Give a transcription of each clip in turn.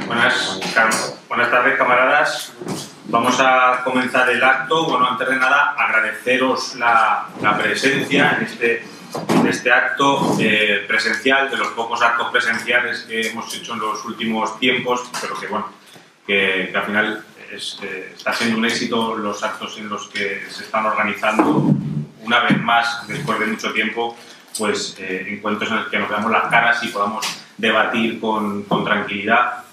Buenas tardes, camaradas. Vamos a comenzar el acto. Bueno, antes de nada, agradeceros la presencia en este acto presencial, de los pocos actos presenciales que hemos hecho en los últimos tiempos, pero que, bueno, que al final está siendo un éxito los actos en los que se están organizando una vez más, después de mucho tiempo, pues encuentros en los que nos veamos las caras y podamos debatir con tranquilidad,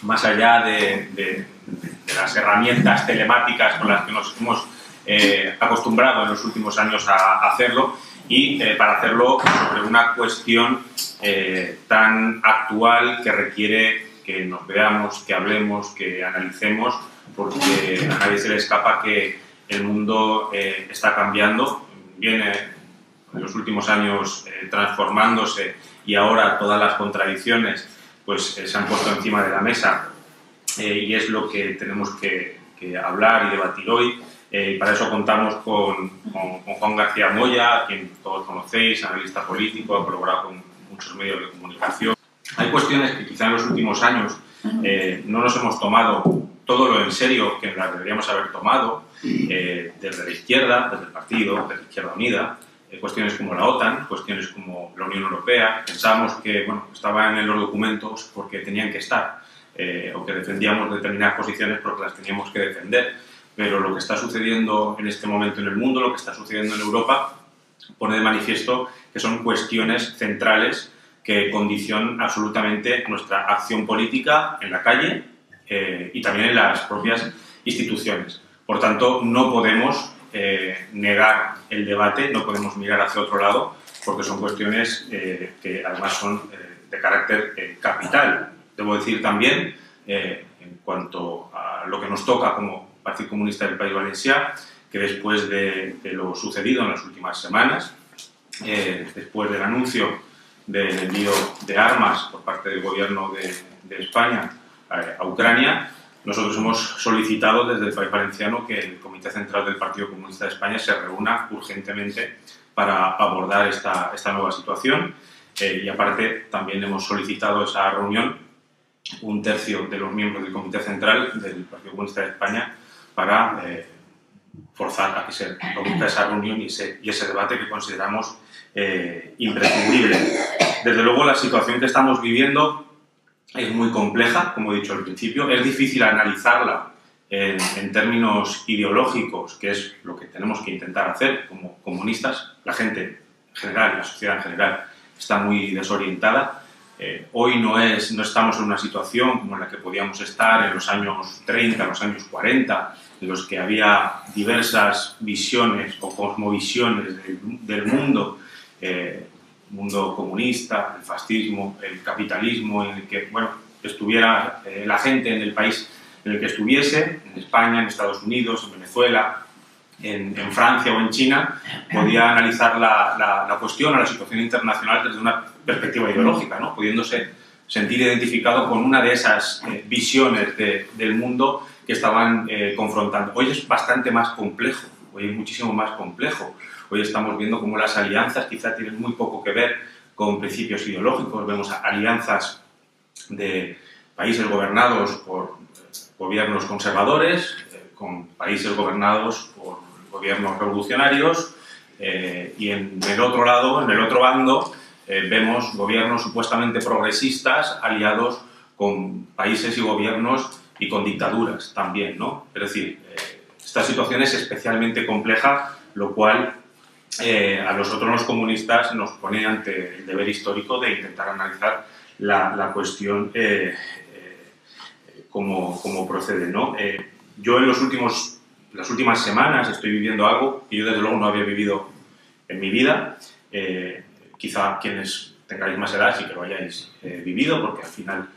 más allá de las herramientas telemáticas con las que nos hemos acostumbrado en los últimos años a hacerlo, y para hacerlo sobre una cuestión tan actual que requiere que nos veamos, que hablemos, que analicemos, porque a nadie se le escapa que el mundo está cambiando, viene en los últimos años transformándose, y ahora todas las contradicciones pues se han puesto encima de la mesa, y es lo que tenemos que hablar y debatir hoy. Para eso contamos con Juan García Moya, a quien todos conocéis, analista político, ha colaborado con muchos medios de comunicación. Hay cuestiones que quizá en los últimos años no nos hemos tomado todo lo en serio que las deberíamos haber tomado, desde la izquierda, desde el partido, desde la Izquierda Unida, cuestiones como la OTAN, cuestiones como la Unión Europea. Pensábamos que, bueno, estaban en los documentos porque tenían que estar, o que defendíamos determinadas posiciones porque las teníamos que defender, pero lo que está sucediendo en este momento en el mundo, lo que está sucediendo en Europa, pone de manifiesto que son cuestiones centrales que condicionan absolutamente nuestra acción política en la calle y también en las propias instituciones. Por tanto, no podemos negar el debate, no podemos mirar hacia otro lado, porque son cuestiones que además son de carácter capital. Debo decir también, en cuanto a lo que nos toca como Partido Comunista del País Valencià, que después de lo sucedido en las últimas semanas, después del anuncio del envío de armas por parte del gobierno de España a Ucrania, nosotros hemos solicitado desde el País Valenciano que el Comité Central del Partido Comunista de España se reúna urgentemente para abordar esta nueva situación, y aparte también hemos solicitado esa reunión un tercio de los miembros del Comité Central del Partido Comunista de España para forzar a que se produzca esa reunión y ese debate que consideramos imprescindible. Desde luego, la situación que estamos viviendo es muy compleja, como he dicho al principio. Es difícil analizarla en términos ideológicos, que es lo que tenemos que intentar hacer como comunistas. La gente en general, la sociedad en general, está muy desorientada. Hoy no estamos en una situación como en la que podíamos estar en los años 30, en los años 40, en los que había diversas visiones o cosmovisiones del mundo, mundo comunista, el fascismo, el capitalismo, en el que, bueno, estuviera la gente en el país en el que estuviese, en España, en Estados Unidos, en Venezuela, en Francia o en China, podía analizar la cuestión o la situación internacional desde una perspectiva ideológica, ¿no? Pudiéndose sentir identificado con una de esas visiones del mundo que estaban confrontando. Hoy es bastante más complejo, hoy es muchísimo más complejo. Hoy estamos viendo cómo las alianzas quizá tienen muy poco que ver con principios ideológicos. Vemos alianzas de países gobernados por gobiernos conservadores, con países gobernados por gobiernos revolucionarios, y en el otro lado, en el otro bando, vemos gobiernos supuestamente progresistas aliados con países y gobiernos y con dictaduras también, ¿no? Es decir, esta situación es especialmente compleja, lo cual a nosotros los comunistas nos pone ante el deber histórico de intentar analizar la cuestión como procede, ¿no? Yo en las últimas semanas estoy viviendo algo que yo desde luego no había vivido en mi vida. Quizá quienes tengáis más edad sí que lo hayáis vivido, porque al final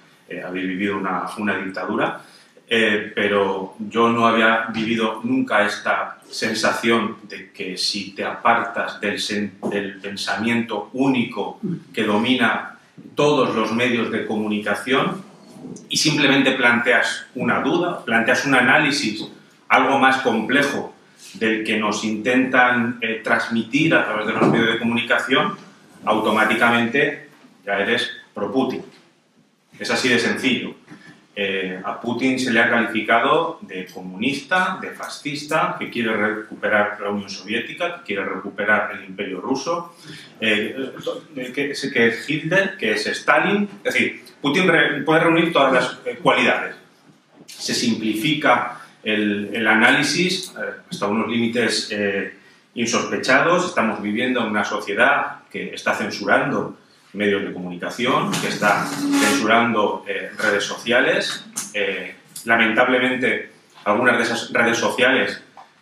habéis vivido una dictadura, pero yo no había vivido nunca esta sensación de que si te apartas del pensamiento único que domina todos los medios de comunicación y simplemente planteas una duda, planteas un análisis algo más complejo del que nos intentan transmitir a través de los medios de comunicación, automáticamente ya eres pro-Putin. Es así de sencillo. A Putin se le ha calificado de comunista, de fascista, que quiere recuperar la Unión Soviética, que quiere recuperar el Imperio Ruso, que es Hitler, que es Stalin. Es decir, Putin puede reunir todas las cualidades. Se simplifica el análisis hasta unos límites insospechados. Estamos viviendo en una sociedad que está censurando medios de comunicación, que está censurando redes sociales. Lamentablemente, algunas de esas redes sociales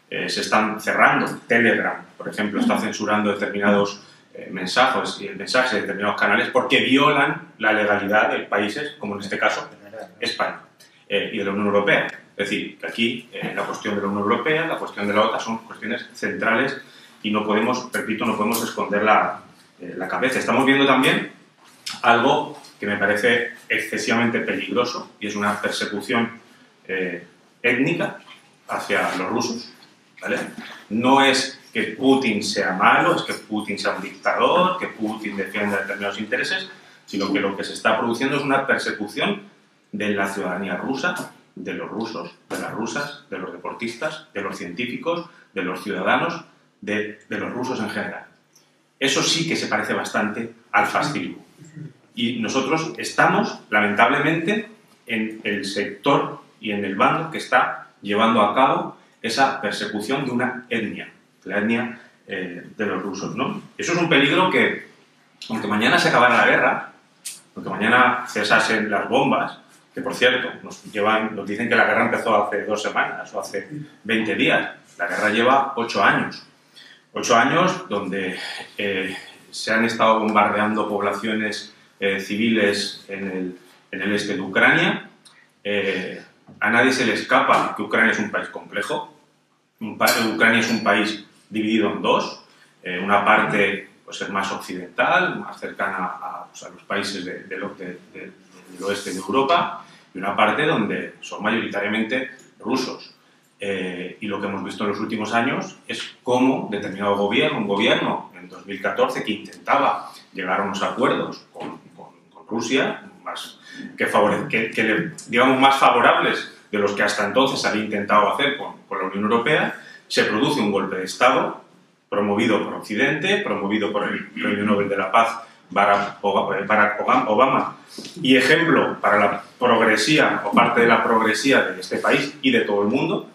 se están cerrando. Telegram, por ejemplo, está censurando determinados mensajes de determinados canales porque violan la legalidad de países, como en este caso España, y de la Unión Europea. Es decir, que aquí la cuestión de la Unión Europea, la cuestión de la OTAN son cuestiones centrales y no podemos, repito, no podemos esconder la cabeza. Estamos viendo también algo que me parece excesivamente peligroso y es una persecución étnica hacia los rusos, ¿vale? No es que Putin sea malo, es que Putin sea un dictador, que Putin defienda determinados intereses, sino que lo que se está produciendo es una persecución de la ciudadanía rusa, de los rusos, de las rusas, de los deportistas, de los científicos, de los ciudadanos, de los rusos en general. Eso sí que se parece bastante al fascismo. Y nosotros estamos, lamentablemente, en el sector y en el bando que está llevando a cabo esa persecución de una etnia, la etnia de los rusos, ¿no? Eso es un peligro que, aunque mañana se acabara la guerra, aunque mañana cesasen las bombas, que por cierto, nos dicen que la guerra empezó hace 2 semanas o hace 20 días, la guerra lleva 8 años. 8 años donde se han estado bombardeando poblaciones civiles en el este de Ucrania. A nadie se le escapa que Ucrania es un país complejo. Ucrania es un país dividido en dos. Una parte pues, es más occidental, más cercana a los países del oeste de Europa, y una parte donde son mayoritariamente rusos. Y lo que hemos visto en los últimos años es cómo determinado gobierno, un gobierno en 2014 que intentaba llegar a unos acuerdos con Rusia, digamos más favorables de los que hasta entonces había intentado hacer con la Unión Europea, se produce un golpe de Estado promovido por Occidente, promovido por el Premio Nobel de la Paz Barack Obama, y ejemplo para la progresía o parte de la progresía de este país y de todo el mundo.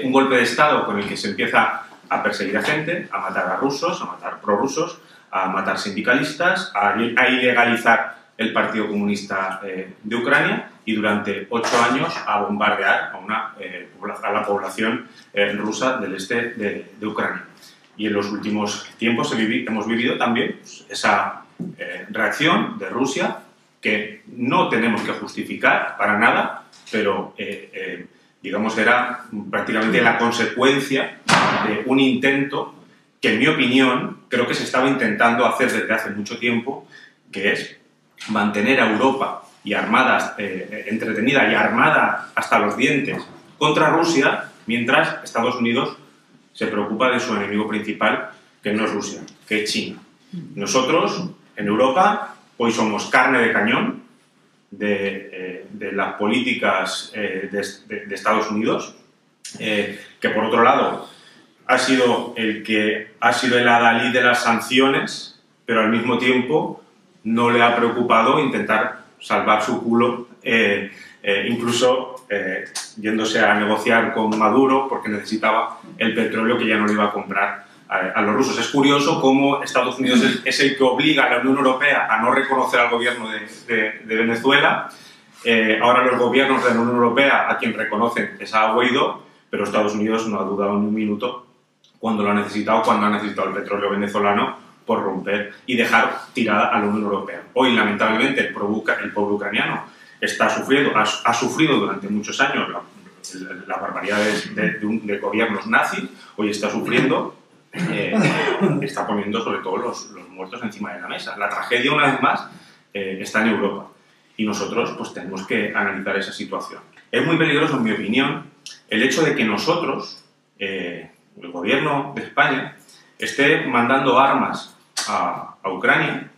Un golpe de Estado con el que se empieza a perseguir a gente, a matar a rusos, a matar prorrusos, a matar sindicalistas, a ilegalizar el Partido Comunista de Ucrania y durante 8 años a bombardear a la población rusa del este de Ucrania. Y en los últimos tiempos hemos vivido también esa reacción de Rusia que no tenemos que justificar para nada, pero digamos era prácticamente la consecuencia de un intento que en mi opinión creo que se estaba intentando hacer desde hace mucho tiempo, que es mantener a Europa y entretenida y armada hasta los dientes contra Rusia, mientras Estados Unidos se preocupa de su enemigo principal, que no es Rusia, que es China. Nosotros, en Europa, hoy somos carne de cañón de las políticas de Estados Unidos, que por otro lado ha sido el adalid de las sanciones, pero al mismo tiempo no le ha preocupado intentar salvar su culo, incluso yéndose a negociar con Maduro porque necesitaba el petróleo que ya no le iba a comprar a los rusos. Es curioso cómo Estados Unidos es el que obliga a la Unión Europea a no reconocer al gobierno de Venezuela. Ahora los gobiernos de la Unión Europea a quien reconocen es a Guaidó, pero Estados Unidos no ha dudado ni un minuto cuando ha necesitado el petróleo venezolano por romper y dejar tirada a la Unión Europea. Hoy, lamentablemente, el pueblo ucraniano ha sufrido durante muchos años las barbaridades de gobiernos nazis, hoy está sufriendo, está poniendo sobre todo los muertos encima de la mesa. La tragedia, una vez más, está en Europa y nosotros pues, tenemos que analizar esa situación. Es muy peligroso, en mi opinión, el hecho de que nosotros, el gobierno de España, esté mandando armas a Ucrania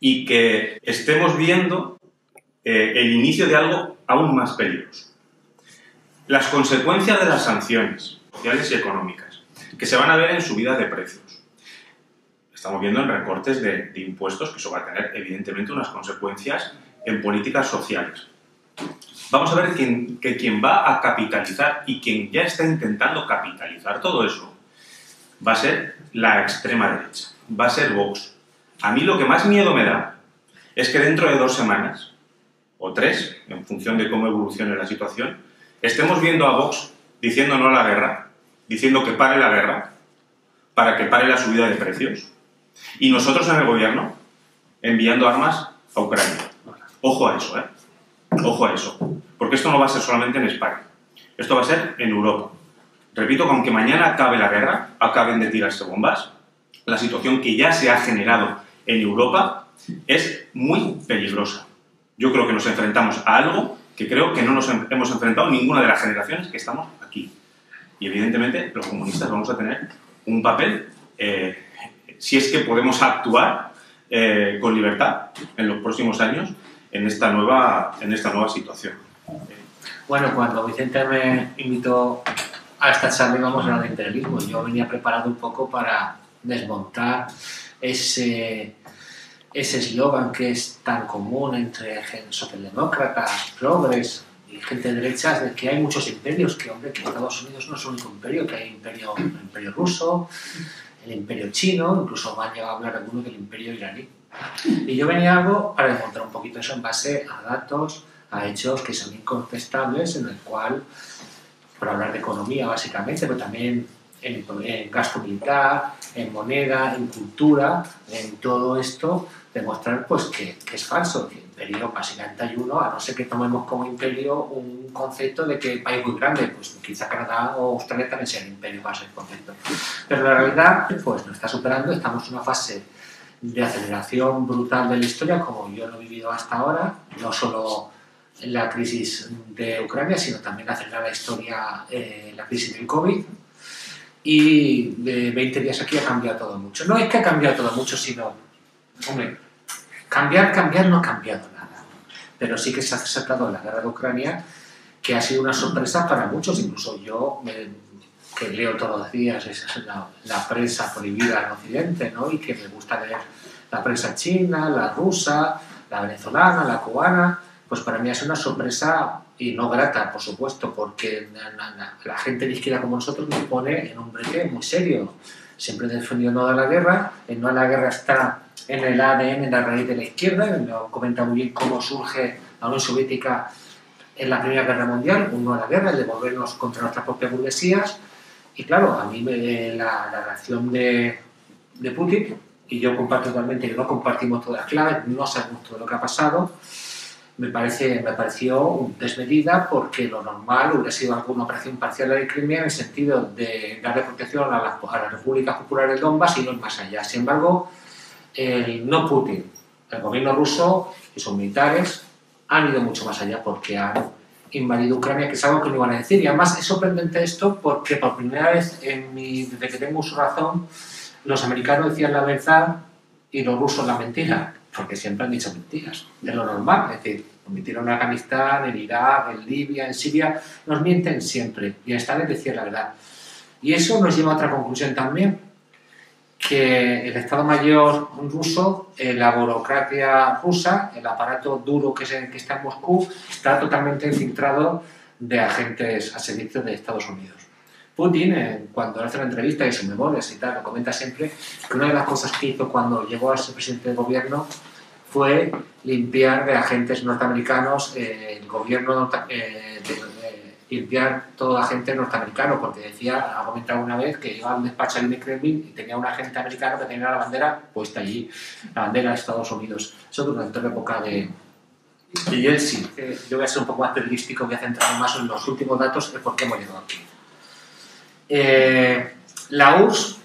y que estemos viendo el inicio de algo aún más peligroso. Las consecuencias de las sanciones sociales y económicas, que se van a ver en subidas de precios. Estamos viendo en recortes de impuestos, que eso va a tener evidentemente unas consecuencias en políticas sociales. Vamos a ver que quien va a capitalizar y quien ya está intentando capitalizar todo eso va a ser la extrema derecha, va a ser Vox. A mí lo que más miedo me da es que dentro de 2 semanas, o 3, en función de cómo evolucione la situación, estemos viendo a Vox diciendo no a la guerra, diciendo que pare la guerra, para que pare la subida de precios, y nosotros en el gobierno enviando armas a Ucrania. Ojo a eso, ¿eh? Ojo a eso. Porque esto no va a ser solamente en España. Esto va a ser en Europa. Repito que aunque mañana acabe la guerra, acaben de tirarse bombas, la situación que ya se ha generado en Europa es muy peligrosa. Yo creo que nos enfrentamos a algo que creo que no nos hemos enfrentado ninguna de las generaciones que estamos aquí. Y evidentemente los comunistas vamos a tener un papel, si es que podemos actuar con libertad en los próximos años en esta nueva situación. Bueno, cuando Vicente me invitó a esta charla íbamos a hablar de imperialismo. Yo venía preparado un poco para desmontar ese eslogan que es tan común entre socialdemócratas, progres y gente de derechas, de que hay muchos imperios, que hombre, que Estados Unidos no es el único imperio, que hay el imperio ruso, el imperio chino, incluso me han llegado a hablar algunos del imperio iraní. Y yo venía algo para desmontar un poquito eso en base a datos, a hechos que son incontestables, en el cual, por hablar de economía básicamente, pero también en gasto militar, en moneda, en cultura, en todo esto, demostrar pues que es falso, que el imperio básicamente hay uno, a no ser que tomemos como imperio un concepto de que el país muy grande, pues quizá Canadá o Australia también sea el imperio para ese concepto. Pero la realidad pues nos está superando, estamos en una fase de aceleración brutal de la historia, como yo lo he vivido hasta ahora, no solo la crisis de Ucrania, sino también acelerar la historia, la crisis del COVID. Y de 20 días aquí ha cambiado todo mucho. No es que ha cambiado todo mucho, sino, hombre, cambiar no ha cambiado nada. Pero sí que se ha acercado la guerra de Ucrania, que ha sido una sorpresa para muchos, incluso yo, que leo todos los días la prensa prohibida en Occidente, ¿no? Y que me gusta leer la prensa china, la rusa, la venezolana, la cubana, pues para mí es una sorpresa y no grata, por supuesto, porque la gente de izquierda como nosotros nos pone en un brete muy serio. Siempre he defendido no a la guerra, el no a la guerra está en el ADN, en la raíz de la izquierda, lo comenta muy bien cómo surge la Unión Soviética en la Primera Guerra Mundial, un no a la guerra, el de volvernos contra nuestras propias burguesías. Y claro, a mí la reacción de Putin, y yo comparto totalmente que no compartimos todas las claves, no sabemos todo lo que ha pasado, me pareció desmedida, porque lo normal hubiera sido alguna operación parcial de Crimea en el sentido de darle protección a las repúblicas populares de Donbass y no ir más allá. Sin embargo, no Putin, el gobierno ruso y sus militares han ido mucho más allá, porque han invadido Ucrania, que es algo que no iban a decir. Y además es sorprendente esto porque por primera vez desde que tengo uso razón, los americanos decían la verdad y los rusos la mentira, porque siempre han dicho mentiras, es lo normal. Es decir, nos mintieron en Afganistán, en Irak, en Libia, en Siria, nos mienten siempre, y esta vez decían la verdad. Y eso nos lleva a otra conclusión también, que el Estado Mayor ruso, la burocracia rusa, el aparato duro que está en Moscú, está totalmente infiltrado de agentes a servicio de Estados Unidos. Putin, cuando hace la entrevista y sus memorias y tal, lo comenta siempre, que una de las cosas que hizo cuando llegó a ser presidente del gobierno fue limpiar de agentes norteamericanos el gobierno, limpiar todo agente norteamericano, porque decía, ha comentado una vez que iba a un despacho allí de Kremlin y tenía un agente americano que tenía la bandera puesta allí, la bandera de Estados Unidos. Eso durante la época de Yeltsin. Yo voy a ser un poco más periodístico, voy a centrarme más en los últimos datos de por qué hemos llegado aquí. La URSS,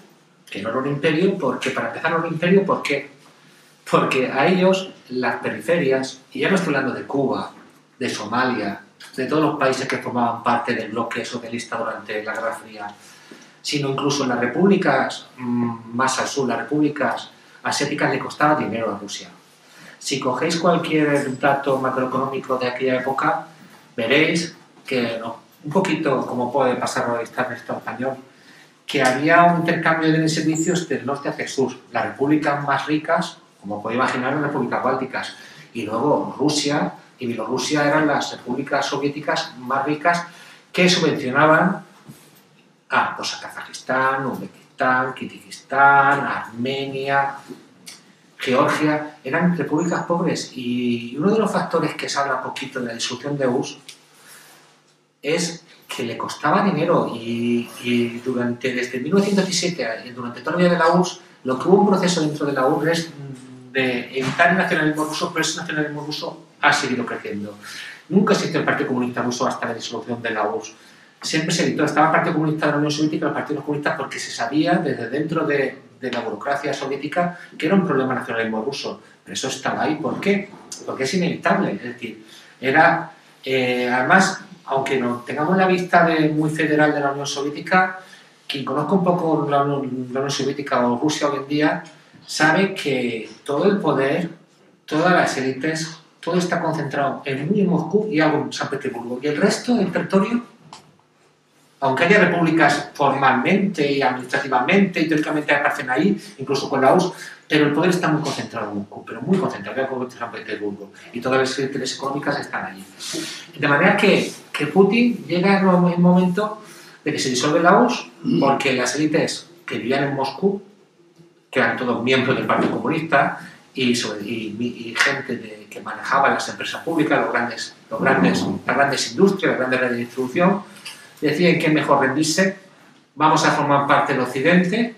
que no era un imperio, porque para empezar no era un imperio, ¿por qué? Porque a ellos las periferias, y ya no estoy hablando de Cuba, de Somalia, de todos los países que formaban parte del bloque socialista durante la Guerra Fría, sino incluso en las repúblicas más al sur, las repúblicas asiáticas, le costaba dinero a Rusia. Si cogéis cualquier dato macroeconómico de aquella época, veréis que, no, un poquito como puede pasar hoy estar en el Estado español, que había un intercambio de servicios del norte hacia el sur. Las repúblicas más ricas, como podéis imaginar, las repúblicas bálticas, y luego Rusia y Bielorrusia eran las repúblicas soviéticas más ricas que subvencionaban a Kazajistán, Uzbekistán, Kirguistán, Armenia, Georgia. Eran repúblicas pobres, y uno de los factores que se habla poquito de la disolución de URSS es que le costaba dinero, y desde 1917 durante toda la vida de la URSS, lo que hubo un proceso dentro de la URSS es de evitar el nacionalismo ruso, pero ese nacionalismo ruso ha seguido creciendo. Nunca existió el Partido Comunista Ruso hasta la disolución de la URSS. Siempre se evitó, estaba el Partido Comunista de la Unión Soviética y los partidos comunistas, porque se sabía desde dentro de la burocracia soviética que era un problema nacionalismo ruso. Pero eso estaba ahí. ¿Por qué? Porque es inevitable. Es decir, era, además, aunque no tengamos la vista muy federal de la Unión Soviética, quien conozca un poco la Unión Soviética o Rusia hoy en día, sabe que todo el poder, todas las élites, todo está concentrado en Moscú y algo en San Petersburgo. Y el resto del territorio, aunque haya repúblicas formalmente y administrativamente y teóricamente aparecen ahí, incluso con la URSS, pero el poder está muy concentrado en Moscú, pero muy concentrado en San Petersburgo, y todas las élites económicas están allí. De manera que Putin llega en un momento de que se disuelve la URSS, porque las élites que vivían en Moscú, que eran todos miembros del Partido Comunista, y gente que manejaba las empresas públicas, las grandes industrias, las grandes redes de distribución, deciden que es mejor rendirse, vamos a formar parte del Occidente,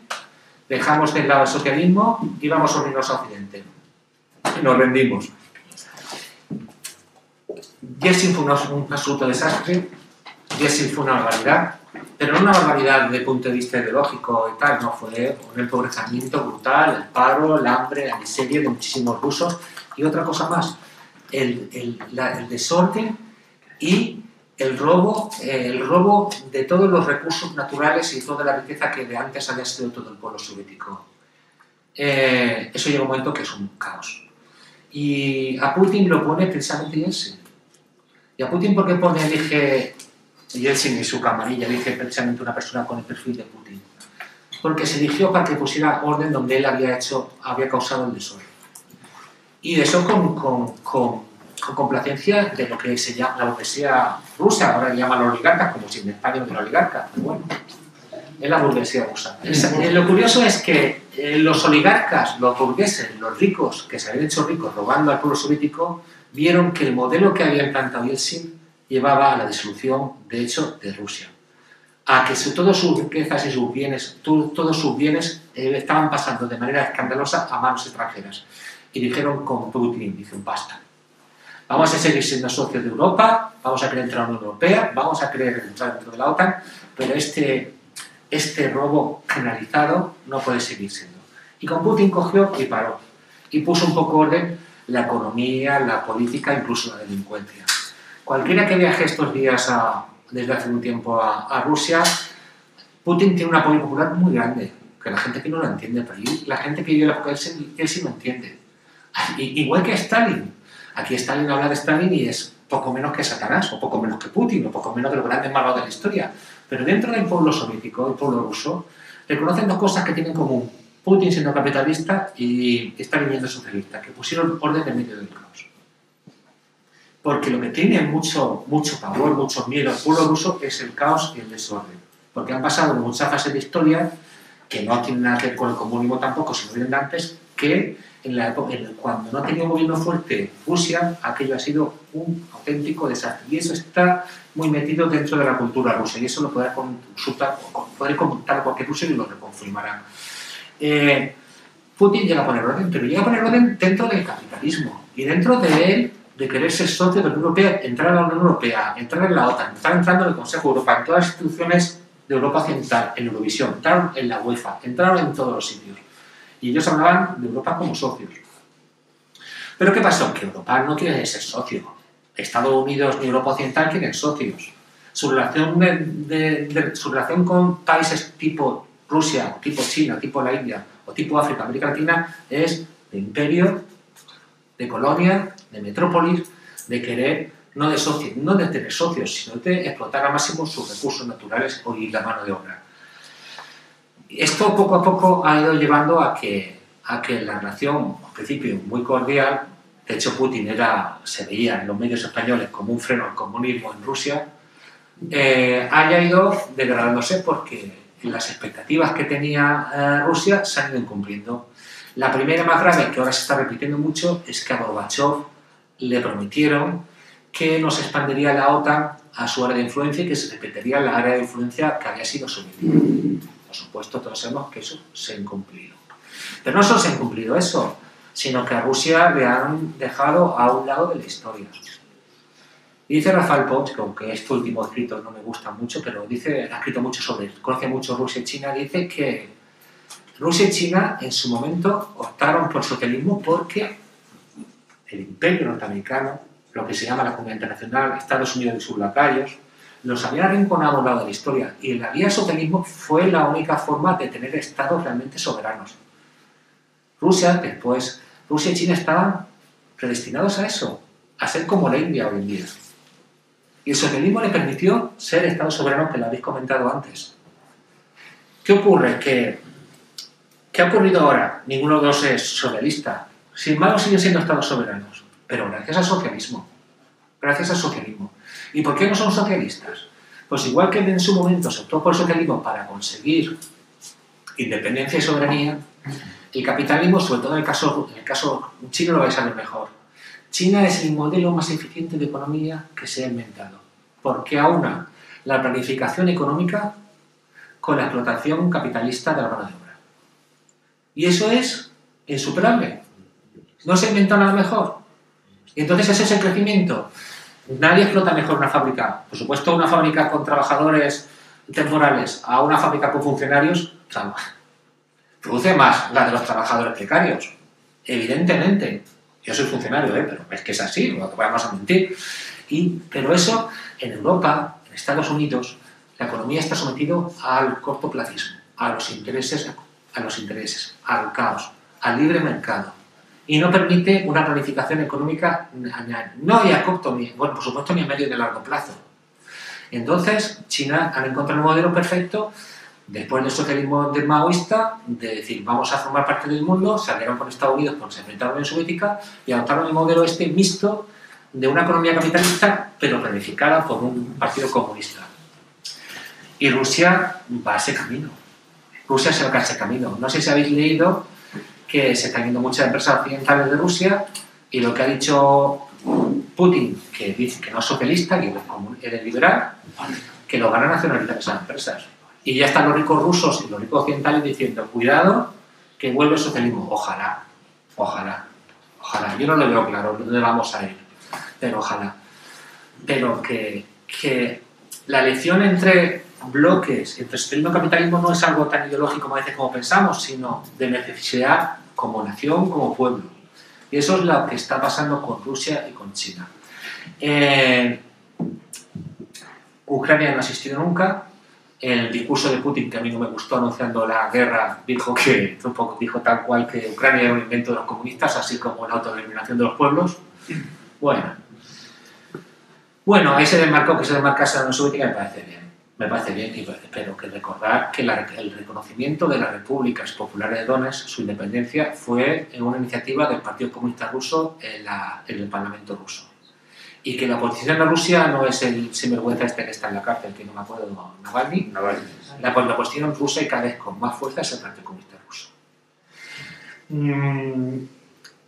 dejamos de lado el socialismo y vamos a unirnos a Occidente. Y nos rendimos. Yeltsin fue un absoluto desastre, Yeltsin fue una barbaridad, pero no una barbaridad desde el punto de vista ideológico y tal, no, fue un empobrecimiento brutal, el paro, el hambre, la miseria de muchísimos rusos, y otra cosa más, el desorden y el robo de todos los recursos naturales y toda la riqueza que de antes había sido todo el pueblo soviético. Eso llega un momento que es un caos. Y a Putin lo pone precisamente Yeltsin. ¿Y a Putin por qué elige Yeltsin y su camarilla, elige precisamente una persona con el perfil de Putin? Porque se eligió para que pusiera orden donde él había causado el desorden. Y eso con complacencia de lo que se llama la burguesía rusa, ahora le llaman los oligarcas, como si en España no hubiera oligarcas, pero bueno, es la burguesía rusa. Lo curioso es que los oligarcas, los burgueses, los ricos, que se habían hecho ricos robando al pueblo soviético, vieron que el modelo que había implantado Yeltsin llevaba a la disolución, de hecho, de Rusia. A que todas sus riquezas y sus bienes, todos sus bienes estaban pasando de manera escandalosa a manos extranjeras. Y dijeron con Putin, dicen, basta. Vamos a seguir siendo socios de Europa, vamos a querer entrar a la Unión Europea, vamos a querer entrar dentro de la OTAN, pero este robo generalizado no puede seguir siendo. Y con Putin cogió y paró. Y puso un poco orden la economía, la política, incluso la delincuencia. Cualquiera que viaje estos días desde hace un tiempo a Rusia, Putin tiene un apoyo popular muy grande, que la gente que no lo entiende, pero la gente que vive la época él sí lo entiende. Igual que Stalin. Aquí Stalin habla de Stalin y es poco menos que Satanás, o poco menos que Putin, o poco menos de los grandes malvados de la historia. Pero dentro del pueblo soviético, el pueblo ruso, reconocen dos cosas que tienen en común. Putin siendo capitalista y Stalin siendo socialista, que pusieron orden en medio del caos. Porque lo que tiene mucho pavor, mucho miedo al pueblo ruso es el caos y el desorden. Porque han pasado muchas fases de historia que no tienen nada que ver con el comunismo tampoco, sino vienen antes, que cuando no tenía un gobierno fuerte Rusia, aquello ha sido un auténtico desastre. Y eso está muy metido dentro de la cultura rusa. Y eso lo podrá consultar a cualquier ruso y lo reconfirmará. Putin llega a poner orden, pero llega a poner orden dentro del capitalismo. Y dentro de él, de querer ser socio de la Unión Europea, entrar a la Unión Europea, entrar en la OTAN, estar entrando en el Consejo de Europa, en todas las instituciones de Europa Occidental, en Eurovisión, entraron en la UEFA, entraron en todos los sitios. Y ellos hablaban de Europa como socios. ¿Pero qué pasó? Que Europa no quiere ser socio. Estados Unidos ni Europa Occidental quieren socios. Su relación con países tipo Rusia, tipo China, tipo la India, o tipo África, América Latina, es de imperio de colonia, de metrópolis, de querer, no de tener socios, sino de explotar al máximo sus recursos naturales y la mano de obra. Esto poco a poco ha ido llevando a que la relación, al principio muy cordial, de hecho Putin se veía en los medios españoles como un freno al comunismo en Rusia, haya ido degradándose porque las expectativas que tenía Rusia se han ido incumpliendo. La primera más grave, que ahora se está repitiendo mucho, es que a Gorbachev le prometieron que no se expandiría la OTAN a su área de influencia y que se repetiría la área de influencia que había sido sometida. Por supuesto, todos sabemos que eso se ha incumplido. Pero no solo se ha incumplido eso, sino que a Rusia le han dejado a un lado de la historia. Y dice Rafael Pons, que aunque este último escrito no me gusta mucho, pero ha escrito mucho sobre él, conoce mucho Rusia y China, dice que Rusia y China en su momento optaron por socialismo porque el imperio norteamericano, lo que se llama la comunidad internacional, Estados Unidos y sus lacayos, los había arrinconado a un lado de la historia, y la vía socialismo fue la única forma de tener estados realmente soberanos. Rusia y China estaban predestinados a eso, a ser como la India hoy en día. Y el socialismo le permitió ser estado soberano, que lo habéis comentado antes. ¿Qué ocurre? ¿Qué ha ocurrido ahora? Ninguno de los dos es socialista. Sin embargo, siguen siendo estados soberanos. Pero gracias al socialismo. Gracias al socialismo. ¿Y por qué no son socialistas? Pues igual que en su momento se optó por el socialismo para conseguir independencia y soberanía, el capitalismo, sobre todo en el caso chino, lo vais a ver mejor. China es el modelo más eficiente de economía que se ha inventado, porque aúna la planificación económica con la explotación capitalista de la mano de obra. Y eso es insuperable. No se ha inventado nada mejor. Y entonces ese es el crecimiento. Nadie explota mejor una fábrica. Por supuesto, una fábrica con trabajadores temporales a una fábrica con funcionarios, produce más la de los trabajadores precarios. Evidentemente. Yo soy funcionario, pero es que es así, no vamos a mentir. Pero eso, en Europa, en Estados Unidos, la economía está sometida al cortoplacismo, a los intereses, al caos, al libre mercado. Y no permite una planificación económica, no ya a corto, por supuesto, ni a medio ni a largo plazo. Entonces, China ha encontrado un modelo perfecto. Después del socialismo maoísta, de decir, vamos a formar parte del mundo, salieron con Estados Unidos porque se enfrentaron a la Unión Soviética y adoptaron el modelo mixto de una economía capitalista, pero planificada por un partido comunista. Y Rusia va a ese camino. Rusia se va a ese camino. No sé si habéis leído que se están yendo muchas empresas occidentales de Rusia, y lo que ha dicho Putin, que dice que no es socialista, que es liberal, que lo van a nacionalizar esas empresas. Y ya están los ricos rusos y los ricos occidentales diciendo, cuidado, que vuelve el socialismo. Ojalá, ojalá, ojalá. Yo no lo veo claro dónde vamos a ir, pero ojalá. Pero que la elección entre bloques, entre socialismo y capitalismo, no es algo tan ideológico a veces como pensamos, sino de necesidad como nación, como pueblo. Y eso es lo que está pasando con Rusia y con China. Ucrania no ha existido nunca. El discurso de Putin, que a mí no me gustó anunciando la guerra, dijo tal cual que Ucrania era un invento de los comunistas, así como la autodeterminación de los pueblos. Bueno, ahí se desmarcase la Unión Soviética, me parece bien, pero que recordar que el reconocimiento de las repúblicas populares de Donetsk, su independencia, fue en una iniciativa del Partido Comunista Ruso en el Parlamento ruso. Y que la oposición a Rusia no es el sinvergüenza que está en la cárcel, que no me acuerdo, Navalny. La oposición rusa, y cada vez con más fuerza, es el Partido Comunista Ruso.